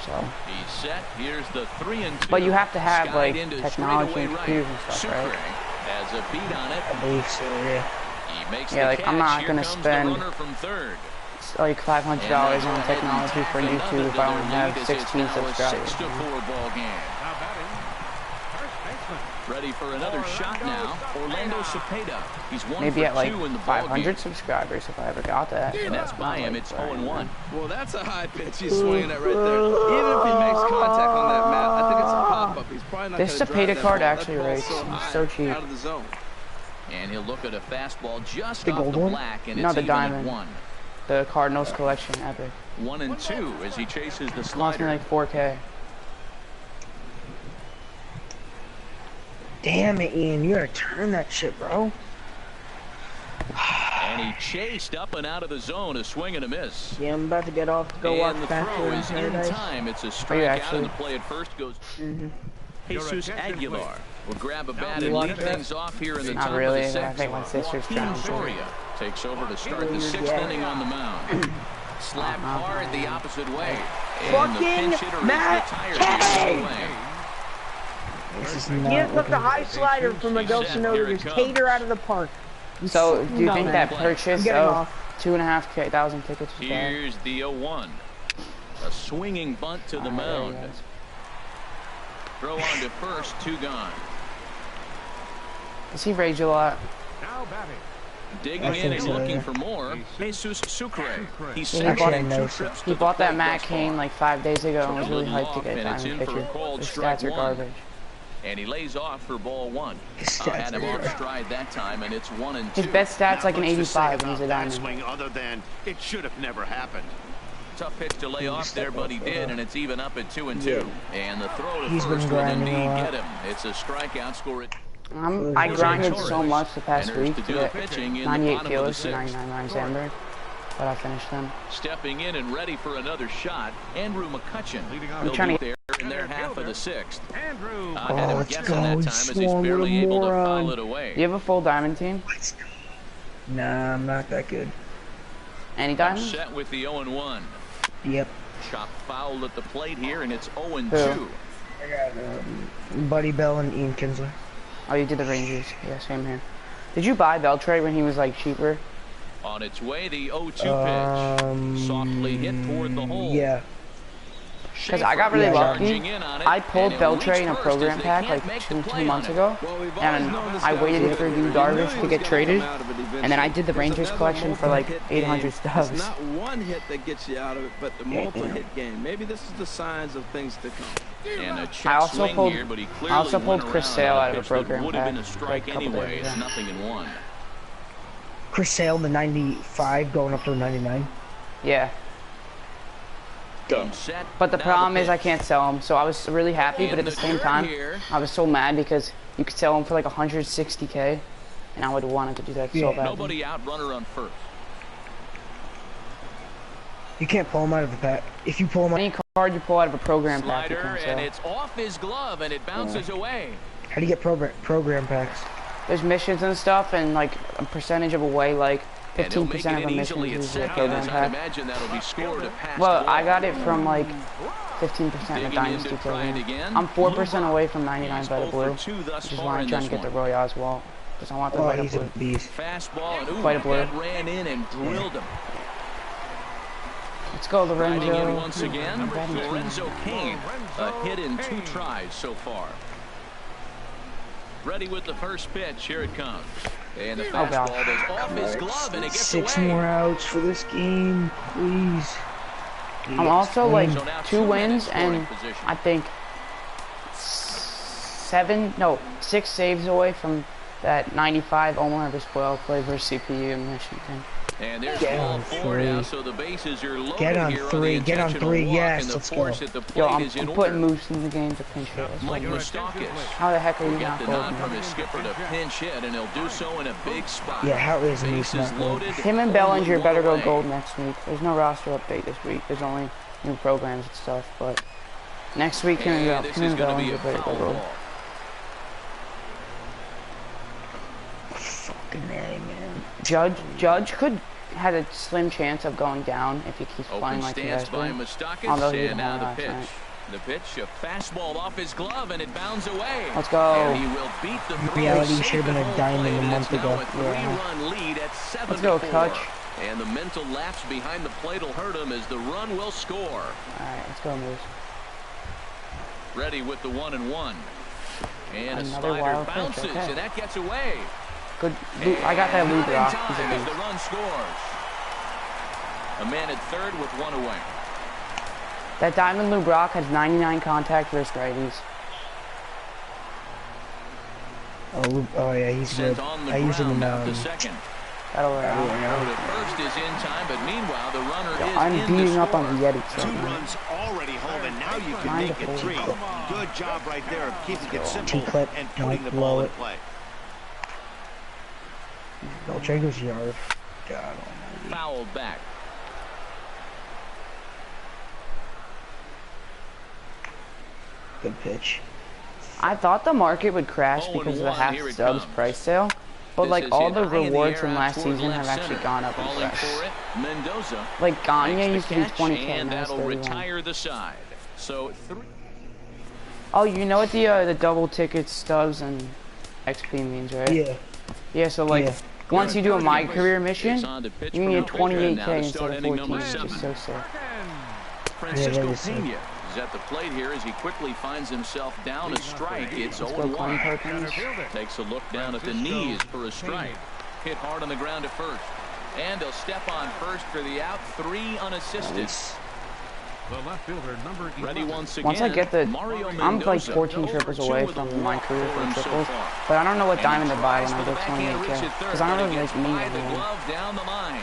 So, He's set. Here's the 3-2. but you have to have Skied like into technology straightaway and right. computers and stuff, Sucre right? has a beat on it. I believe so, yeah. He makes Yeah, the like, catch. I'm not Here gonna comes the spend runner from third. It's like $500 on technology for YouTube if I only have 16 subscribers. 6-4 ball game. Now batting, first baseman. Ready for another shot now. Orlando Cepeda. He's 1 Maybe for at like 2 in the ball 500 game. subscribers if I ever got that. And that's by him. It's 0-1. Well, that's a high pitch he's swinging at right there. Even if he makes contact on that mat, I think it's a pop-up. He's probably not This gonna drive Cepeda that card ball. That actually ball's rates. so It's high, so cheap. out of the zone. And he'll look at a fastball just The off gold the one? black, and No, it's the even diamond. at 1. The Cardinals collection, epic. 1-2 as he chases the Cost me slider. like 4K. Damn it, Ian. You gotta turn that shit, bro. And he chased up and out of the zone, a swing and a miss. Yeah, I'm about to get off to go watch And the Bachelor throw in is in Paradise. time. It's a Are you strikeout, actually? and the play at first goes. Jesus attention, Aguilar will grab a bat You and watch lead that? things off here in the Not top really, of the I sixth. think my sister's Joaquin trying to. Soria takes over to start the You're 6th gay. inning on the mound. Slap hard the opposite way. And the Fucking pinch hitter Matt is retired Kay! here away. This is He not just took the looking high slider from Miguel Set, Sano here to it just comes. cater out of the park. So, do you No, think man. that Play. purchase I'm getting of off. 2,500 tickets was bad? Here's the 0-1. A swinging bunt to the Alright, there mound. he goes. Throw on to first, 2 gone. Does he rage a lot? Now batting, Digging I in think and so, looking yeah. for more. Jesus Sucre. He's Yeah, he second bought- in 2 Actually, I trips to He the bought that plate Matt thus far. Cain like 5 days ago and was really Little hyped to off, get and it's Diamond in for a pitcher. called His strike stats are one. garbage. And he lays off for ball 1. His stats Had him are off garbage. stride that time, and it's 1-2. His best stat's like an Not much to say 85 and about he's a that diamond. swing other than it should have never happened. Tough pitch to lay off there, but he did, and it's even up at 2-2. And the throw to He's been first will grinding a indeed lot. get him. It's a strikeout. Score it. I grinded so much the past Enters week to to do the get pitching in the 98 bottom of the kilos and 6th. 99 Ryan Sandberg, but I finished them. Stepping in and ready for another shot, Andrew McCutcheon. Leading off. He'll trying be to- there in their half of the 6th. Andrew. I had him let's guessing go. that He time as he's swung with a barely able to moron. foul it away. Do you have a full diamond team? Nah, I'm not that good. Any diamonds? Set with the 0-1. Yep. Chop foul at the plate here, and it's 0-2. Who? I got Buddy Bell and Ian Kinsler. Oh, you did the Rangers. Yeah, same here. Did you buy Beltray when he was like cheaper? On its way, the 0-2 pitch. Softly hit toward the hole. Yeah. because I got really lucky. I pulled Beltray in a program pack like two months ago, and I waited for Yu Darvish to get traded, and then I did the Rangers collection for like 800 stubs. It's not one hit that gets you out of it, but the multi-hit game. Maybe this is the signs of things to come. And a I also pulled here, but he Chris Sale out of a program would have been a pack. strike Like anyway. It's 0-1. Chris Sale, the 95 going up to a 99. Yeah. But the problem is I can't sell them, so I was really happy, but at the same time, I was so mad because you could sell them for like 160K, and I would have wanted to do that so bad. Nobody out, runner on first. You can't pull them out of the pack. If you pull them out, Any card you pull out of a program pack, you Slider, can and sell. it's off his glove, and it bounces away. how do you get program packs? There's missions and stuff, and like a percentage of away, like And he'll 15% make of it a mission easily at is a second, program as I pack. imagine that'll be scored a pass. Well, I got it from like 15% in Digging the Dynasty in to try it program. again. I'm 4% away from 99 He's by the 0 blue, for 2 thus which is far why I'm in trying this to get the one. Roy Oswalt, because I want the Oh, white he's a blue. beast. Fastball, and ooh, Quite a blue. that ran in and drilled him. Let's go, Riding in Lorenzo. once again, Lorenzo Cain, a hit in 2 tries so far. Ready with the first pitch, here it comes. And the Oh, God. fastball goes off his glove, and it gets 6 away. more outs for this game, please. I'm also like So now 2 wins scoring and position. I think 6 saves away from that 95 Omar Vizquel play versus CPU in Michigan. And there's Get ball on 4 three. now, so the bases are loaded Get on here 3, the get on intentional 3, walk, yes, and the let's force go. at the plate Yo, I'm is in putting order. Moose in the game to pinch hit. Mike Moustakas How the heck are you will not get the nod gold, from man? his skipper to pinch hit, and he'll do so in a big spot. Yeah, how is Moose Bases not gold? loaded. Him and only Bellinger one better go away. gold next week. There's no roster update this week. There's only new programs and stuff, but next week him And this and is going to be Bellinger a better go foul gold. ball. Fucking A, man. Judge could had a slim chance of going down if he keeps Open playing like he has stance by been. Moustakas, Although he and didn't now have the last pitch. night. The pitch, a fastball off his glove, and it bounds away. Let's go. And he will beat the Reality throw. should have been a Safe at diamond home a plate, month and it's ago. now a 3-run lead at 7-4. Let's go, Kutch. And the mental lapse behind the plate will hurt him as the run will score. Alright, let's go, Moose. Ready with the 1-1. And a Another slider wild pitch, bounces, okay. and that gets away. Good. I got that lead In rock. time He's a as beast. the run scores. A man at third with 1 away. That Diamond Lou Brock has 99 contact versus righties. Oh yeah, he's Sent good. on the I use him in ground out to second. That'll work out. The first is in time, but meanwhile the runner is I'm in to beating up score. on the Yeti. 2 runs already home, and now you can make it 3. Good job right there of keeping it simple T-clip, and putting the don't ball blow in it. play. Beltrango's yard. God almighty. Fouled back. Good pitch. I thought the market would crash 0-1, because of the half here it subs comes. price sale, but This like is all hit the high in rewards air from out last toward season left have actually center. gone up in Calling price. for it, Mendoza. Like Gagne makes used the to be catch, 20K, and now it's that'll 31. retire the side. So 3. Oh, you know what the double ticket stubs and XP means, right? Yeah. Yeah, so like Yeah. once you do a My Career mission, It's on to pitch you can from get the pitcher now 28K to instead start of inning 14, number which 7. is so sick. Francisco is sick. Pena is at the plate here as he quickly finds himself down a strike. It's Let's go, Connie 0-1. Perkins. Takes a look down at the knees for a strike. Hit hard on the ground to first. And he'll step on first for the out. 3 unassisted. The left fielder, number 11. Ready once again. Once I get the, Mario I'm like Mendoza. 14 triples away from my career for triples, but I don't know what diamond to buy when I get 28K, because I don't really like need everyone. Glove down the line.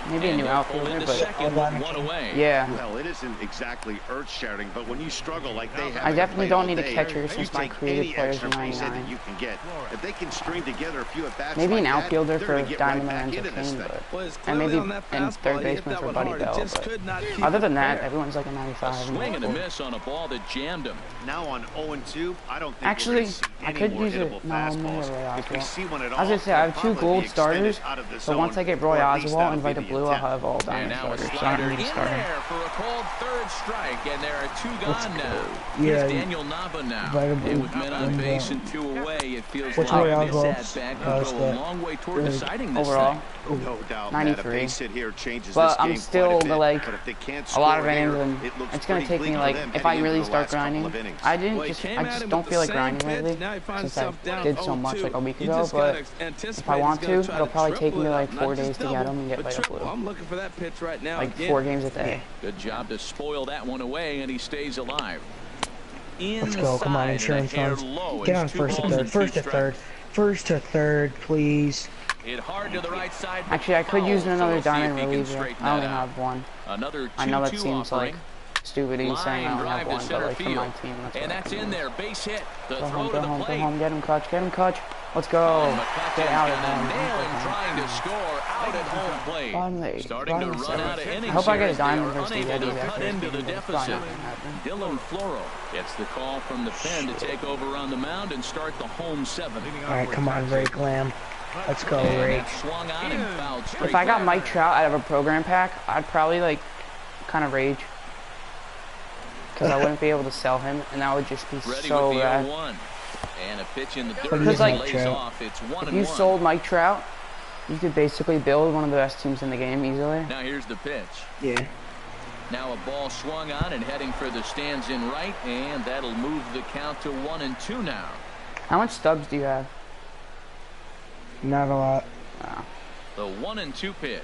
Maybe a new outfielder, but second with 1 away. yeah. Well, it isn't exactly earth-shattering, but when you struggle like they have, I definitely played don't all need a day, catcher you since my take creative any players extra are base hit 99. that you can get. If they can string together a few at bats Maybe like an that, outfielder they're for gonna get Diamond right back Lorenzo into this Cain, thing. but Was and clearly maybe on that and fastball. third He hit baseman that for one Buddy hard. Bell, Just but could not keep other than it that, fair. everyone's like a A 95. swing and a miss on a ball that jammed him. Now on 0-2, I don't think Actually, we're gonna see I any could more use it. hittable No, I'm gonna fastballs. get Roy If we Oswalt. see one at I all, was gonna say, I have they'll 2 probably gold be extended starters, out of the so once zone, I get or Roy at least that Oswalt would and be invite the the blue, I'll intent. have all And diamond now a starters, so I slider don't in need to start him. there for a called third strike, and there are 2 gone now. Yeah. Here's Daniel Nava now. Vitamin And with men on and, base and 2 away, it feels what's like Royale this Gloves? at-bat could go a long way toward deciding this Overall, thing. No doubt, Matt, a 93. base hit here changes But this I'm game still quite a bit. like But if they can't a lot of score innings, here, and it looks it's gonna pretty take me bleak for like them if I heading really into the start last couple grinding. of innings. I didn't Well, just he came I at just him don't with feel the like grinding same lately pitch. Now he finds since I himself down did so much 0-2. like a week He ago. just But gotta anticipate if I want he's to, gonna try it'll probably take triple me it like up, 4 not just days to get double, them and get but like a triple. blue. I'm looking for that pitch right now. Like again. 4 games a day. Good job to spoil that one away, and he stays alive. Let's go. Come on, insurance funds. Get on first to third. First to third. First to third, please. Hit hard to the right side. Actually, I could use another diamond reliever. reliever. I only have one. Another I know that 2-2 seems offering. like stupid saying I only have one, but like for my team, that's what And I that's can in use. there. Base hit. The Go throw home, to go the home, go plate. home. Get him, Clutch. Get him, Clutch. Let's go. Get out of Nail there. him trying to score out at home plate. Finally, Starting to run out of innings. I hope I get a here as they diamond are versus the unable Yetis to cut after into this the game. It's probably deficit. not gonna happen. Dylan Floro gets the call from the pen to take over on the mound and start the home 7. All right, come on, Ray Glam. Let's go, And Ray. that swung on and fouled straight If I got back. Mike Trout out of a program pack, I'd probably like kind of rage. Because I wouldn't be able to sell him, and that would just be Ready so with the bad. 0-1. And a pitch in the dirt Because, as like, it lays Trout. off. It's 1-1. If you sold Mike Trout, you could basically build one of the best teams in the game easily. Now here's the pitch. Yeah. Now a ball swung on and heading for the stands in right, and that'll move the count to 1-2 now. How much stubs do you have? Not a lot. Wow. The 1-2 pitch.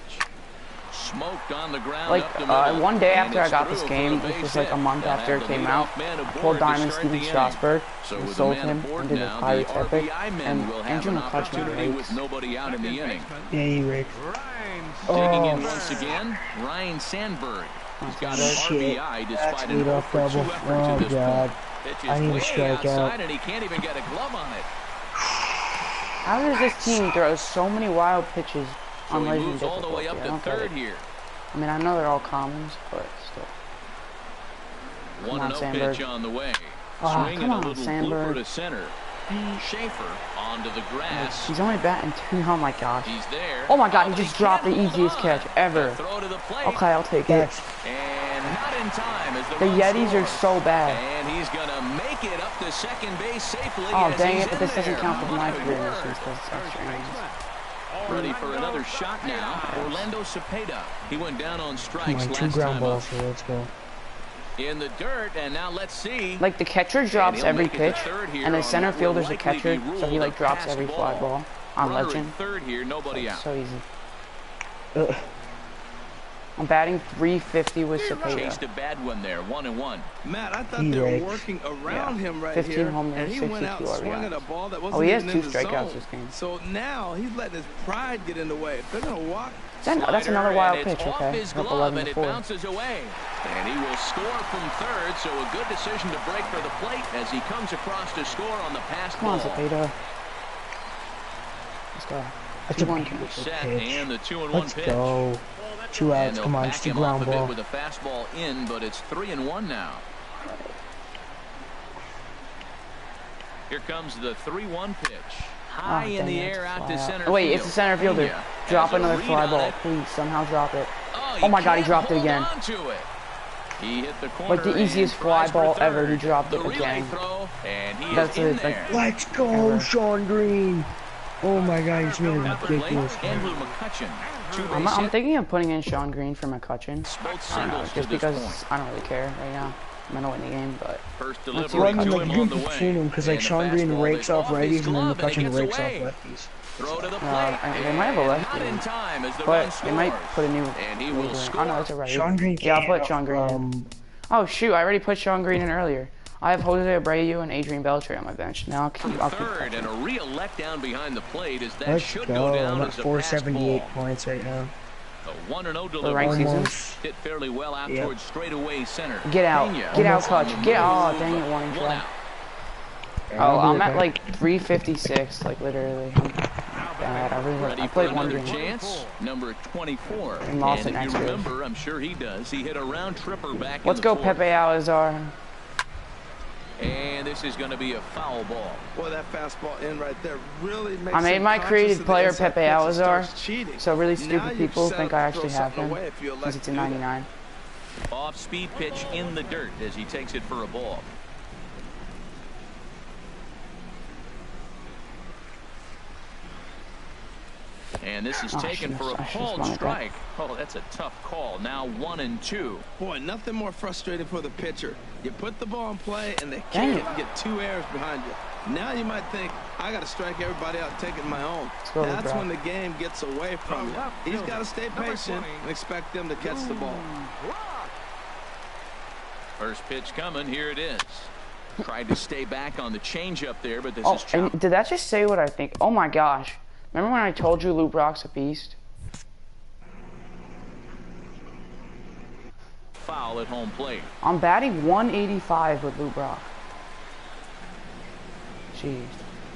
Smoked on the ground Like, up the middle. one day And after I it's got through this for game, the which base was like a hit. month They'll after have it the came leadoff out, man I aboard pulled to Diamond start Steven the inning. Strasburg So and with sold the man him aboard and did a now, the Pirates epic, RBI men and will have Andrew an McCutcheon opportunity rakes. with nobody out in the inning. Yeah, you Rick. Digging in Oh, once again, Ryan Sandberg. He's got an shit. RBI That's despite an leadoff 0 for 2 double. effort Oh, to this God. point. Pitch I is need to way strike out. outside, and he can't even get a glove on it. How does this team throw so many wild pitches So on he Legend moves all the way difficulty? up I to don't get third it. here. I mean, I know they're all commons, but still. 1-0 Sandberg. pitch on the way. Ah, Swinging come a on, little Sandberg. blooper to center. Schaefer onto the grass. He's only batting 2. Oh my gosh. He's there. Oh my god, he but just he dropped the can't hold easiest on. catch ever. The throw to the plate. Okay, I'll take it. That's And not in time as The run Yetis are scores. so bad. And he's going to make it up to second base safely. Oh, as dang he's it, but in this doesn't there. count for my My career word. missions because it's extra innings. Ready for another shot now. Orlando Cepeda. He went down on come strikes on, 2 last ground time balls, up. so let's go. In the dirt, and now let's see. Like, the catcher drops he'll every make it to pitch, third here and the on center what will fielder's a likely be catcher, so he, ruled like, a drops pass every fly ball on Runner at Legend. third here, nobody out. So easy. Ugh. I'm batting 350 with Cepeda. Chased a bad one there, 1-1. Matt, I thought He they were raked. working around him right 15 here, home runs, and he went out 62 swinging a RBIs. ball that wasn't Oh, he has even 2 in the strikeouts zone. this game. So now he's letting his pride get in the way. If they're gonna walk, That's another wild pitch, okay. His Up glove, 11 and to it 4. bounces away. And he will score from third, so a good decision to break for the plate as he comes across to score on the pass Come on, ball. Cepeda. Let's go. That's a 2-1 beautiful catch. Set pitch. and the 2-1 Let's pitch. go. 2 And outs. they'll Come on, back it's 2 him off ground a bit ball. with a fastball in, but it's 3-1 now. Here comes the 3-1 pitch. High in dang the it, air out to fly out. center Oh, wait, field. it's the center fielder. Pena Drop has a another read fly on ball. it. Please, somehow drop it. Oh, Oh my God, he can't dropped it hold again. on to it. He hit the corner Like the easiest and fly tries for ball ever, he third. dropped The it relay again. throw, and he That's is in it, like- there. Let's go, Ever. Sean Green. Oh my god, he's made a At the ridiculous plate, catch. Andrew McCutcheon. I'm 2-base hit. thinking of putting in Sean Green for McCutcheon. Both I don't know, singles to just this because point. I don't really care right now. I'm gonna win the game, but First see delivery what Well, I mean, to like, him you on can the way. between them because, like, And the Sean Green fastball rakes is off righties and then glove, and it McCutcheon gets rakes off away. lefties. Throw to the plate. they might have a and lefty. Not in time as the run but scores. they might put a new. And he will reliever in. score. Oh no, that's a righty. Sean Green Yeah, I'll can't, put Sean Green in. Oh shoot, I already put Sean Green in earlier. I have Jose Abreu and Adrian Beltre on my bench. Now I'll keep Third, and a real letdown behind the plate as that Let's should go. go down I'm at as a 478 pass points right now. ball. A 1-0 For ranked delivery. seasons. Hit fairly well out Yep. towards straightaway center. Get out. Pena Get out, on Clutch. the Get out. move. Oh, dang it, one One out. out. Oh, I'm Okay. at like 356, like literally. I'm bad. I Ready for played one another game. chance. Number 24. And lost if it next you week. remember, I'm sure he does. He hit a round tripper back Let's in the go, fourth. Pepe Alazar. And this is going to be a foul ball. boy, that fastball in right there really makes I made him my conscious creative of the player inside Pepe pitch and Alazar, starts cheating. so really Now stupid you've people set think up I to actually throw have something him away if you elect since it's to a do that. 99. Off-speed pitch in the dirt as he takes it for a ball. And this is taken for a called strike. Oh, that's a tough call. Now 1-2. Boy, nothing more frustrating for the pitcher. You put the ball in play, and they can't get 2 errors behind you. Now you might think, I got to strike everybody out and take it my own. That's when the game gets away from you. He's got to stay patient and expect them to catch the ball. First pitch coming. Here it is. Tried to stay back on the changeup there, but this is chopped. And did that just say what I think? Oh my gosh. Remember when I told you Lou Brock's a beast? Foul at home plate. I'm batting 185 with Lou Brock. Jeez.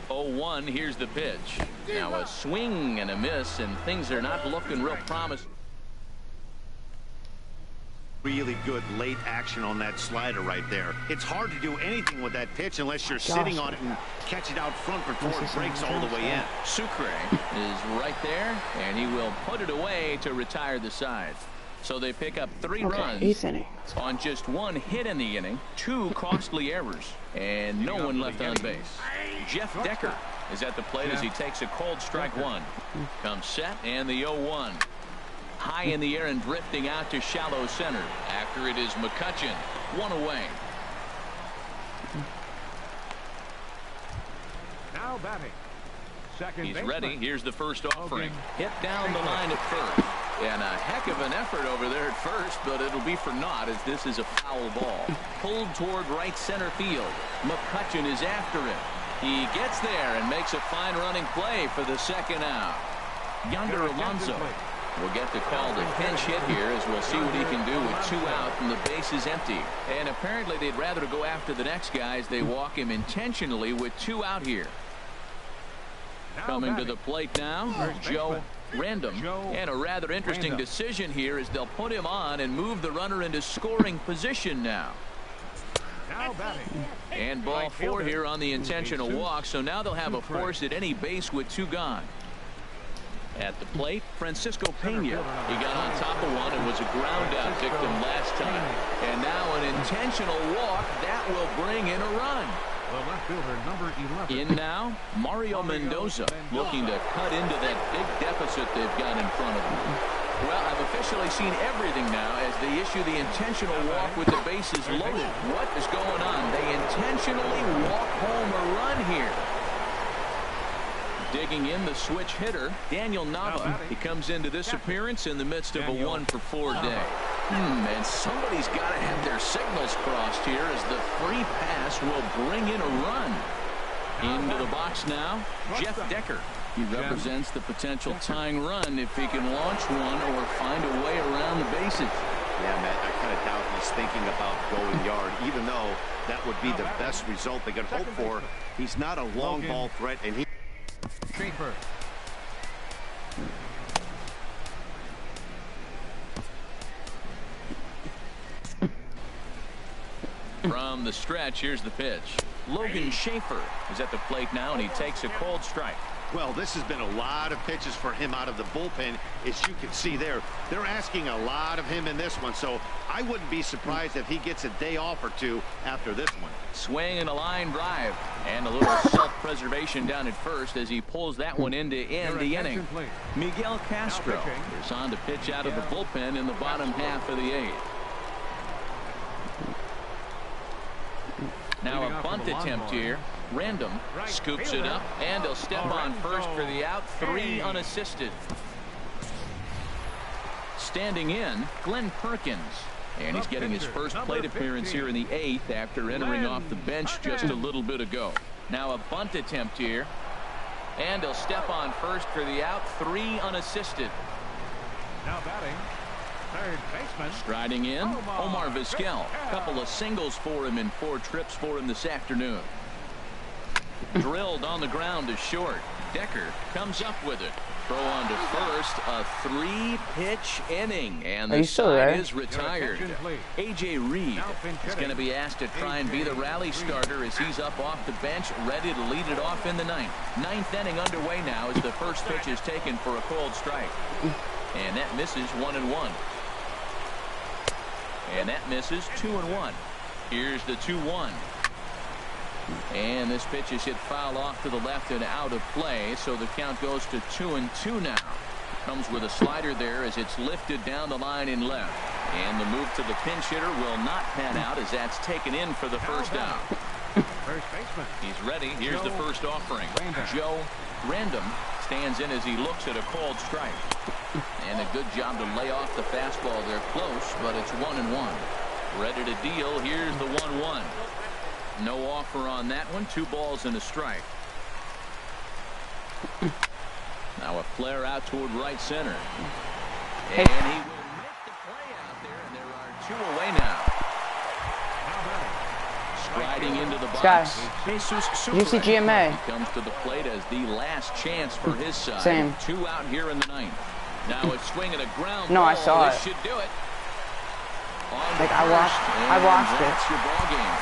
0-1, here's the pitch. Now a swing and a miss, and things are not looking real promising. Really good late action on that slider right there. It's hard to do anything with that pitch unless you're sitting on it and catch it out front before it breaks all the way in. Sucre is right there, and he will put it away to retire the side. So they pick up 3 runs on just 1 hit in the inning, 2 costly errors, and no one left on base. Jeff Decker is at the plate as he takes a cold strike 1. Comes set, and the 0-1. High in the air and drifting out to shallow center. After it is McCutchen. 1 away. Now batting. Second He's baseman. ready. Here's the first offering. Hit down the line at first. And a heck of an effort over there at first, but it'll be for naught as this is a foul ball. Pulled toward right center field. McCutchen is after it. He gets there and makes a fine running play for the second out. Yonder Alonso will get the call to pinch hit here as we'll see what he can do with 2 out and the base is empty. And apparently they'd rather go after the next guy as they walk him intentionally with 2 out here. Coming to the plate now, Joe Random. And a rather interesting decision here as they'll put him on and move the runner into scoring position now. Now batting. And ball 4 here on the intentional walk, so now they'll have a force at any base with 2 gone. At the plate, Francisco Pena. He got on top of one and was a ground out victim last time. And now an intentional walk that will bring in a run. The left fielder, number 11. In now, Mario Mendoza looking to cut into that big deficit they've got in front of them. Well, I've officially seen everything now as they issue the intentional walk with the bases loaded. What is going on? They intentionally walk home a run here. Digging in the switch hitter, Daniel Nava. He comes into this appearance in the midst of a 1-for-4 day. And somebody's got to have their signals crossed here as the free pass will bring in a run. Into the box now, Jeff Decker. He represents the potential tying run if he can launch one or find a way around the bases. Yeah, Matt, I kind of doubt he's thinking about going yard, even though that would be the best result they could hope for. He's not a long ball threat, and he... Schaefer. From the stretch, here's the pitch. Logan Schaefer is at the plate now, and he takes a cold strike. Well, this has been a lot of pitches for him out of the bullpen. As you can see there, they're asking a lot of him in this one, so I wouldn't be surprised if he gets a day off or 2 after this one. Swing and a line drive, and a little self-preservation down at first as he pulls that one in to end the inning. Miguel Castro is on to pitch out of the bullpen in the bottom half of the 8th. Now a bunt attempt here. Random scoops it up, and he'll step on first for the out. 3 unassisted. Standing in, Glenn Perkins. And he's getting his first plate appearance here in the 8th after entering off the bench just a little bit ago. Now a bunt attempt here. And he'll step on first for the out. 3 unassisted. Now batting. Third baseman. Striding in, Omar Vizquel. Couple of singles for him and 4 trips for him this afternoon. Drilled on the ground to short. Decker comes up with it. Throw on to first. A 3-pitch inning. And the side is retired. A.J. Reed is going to be asked to try and be the rally starter as he's up off the bench, ready to lead it off in the 9th. 9th inning underway now as the first pitch is taken for a cold strike. And that misses 1-1. And that misses. 2-1. Here's the 2-1. And this pitch is hit foul off to the left and out of play, so the count goes to 2-2 now. Comes with a slider there as it's lifted down the line in left. And the move to the pinch hitter will not pan out as that's taken in for the first out. First baseman. He's ready. Here's the first offering. Joe Random stands in as he looks at a called strike. And a good job to lay off the fastball there close, but it's 1-1. Ready to deal. Here's the 1-1. No offer on that one. 2 balls and a strike. Now a flare out toward right center. And he will make the play out there, and there are 2 away now. Striding into the box. You see GMA. He comes to the plate as the last chance for his side. Same. 2 out here in the 9th. Now it's swinging a ground no, ball. I saw this it. should do it. Like I watched it. That's your ball game.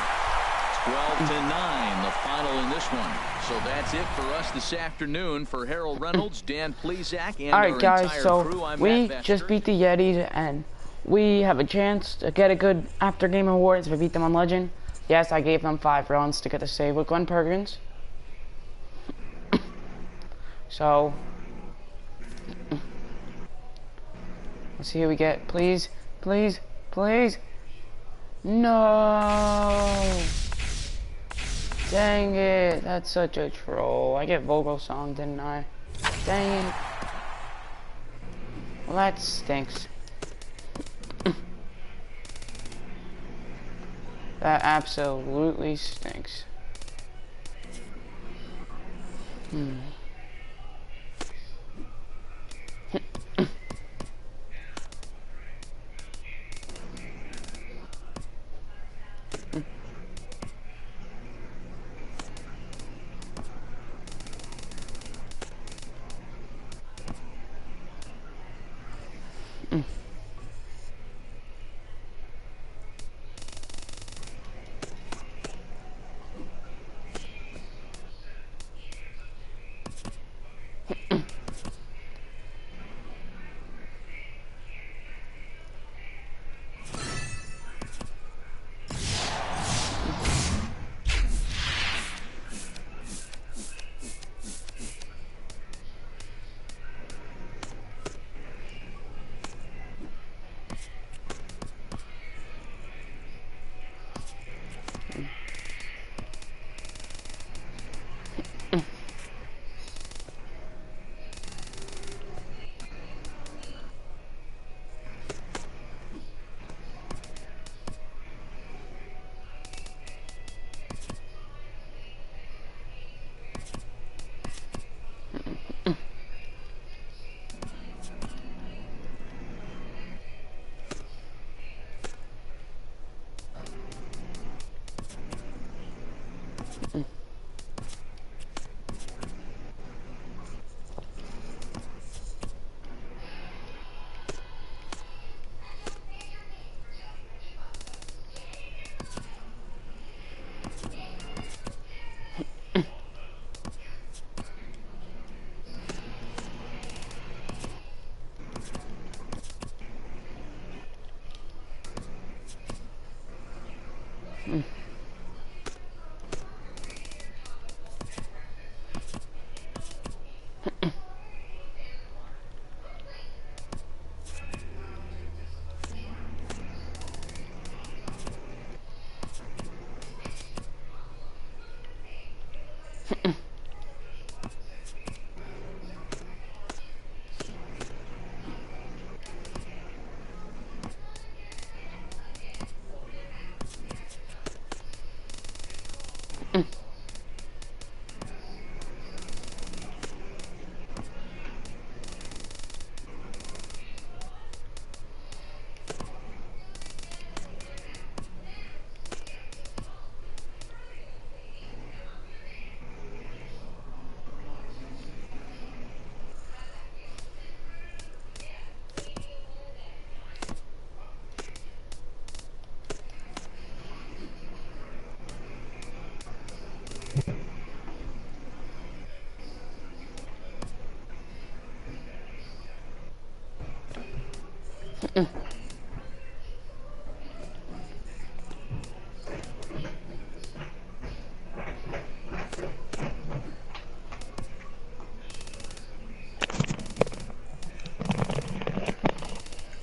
12-9, the final in this one. So that's it for us this afternoon. For Harold Reynolds, Dan Plesac, and all right, guys. entire So crew, I'm we Matt just beat the Yetis, and we have a chance to get a good after-game awards if we beat them on Legend. Yes, I gave them 5 runs to get the save with Glenn Perkins. So let's see who we get. Please, please, please. No. Dang it. That's such a troll. I get Vogel song, didn't I? Dang it. Well, that stinks. That absolutely stinks.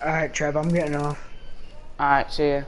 Alright, Trev, I'm getting off. Alright, see ya.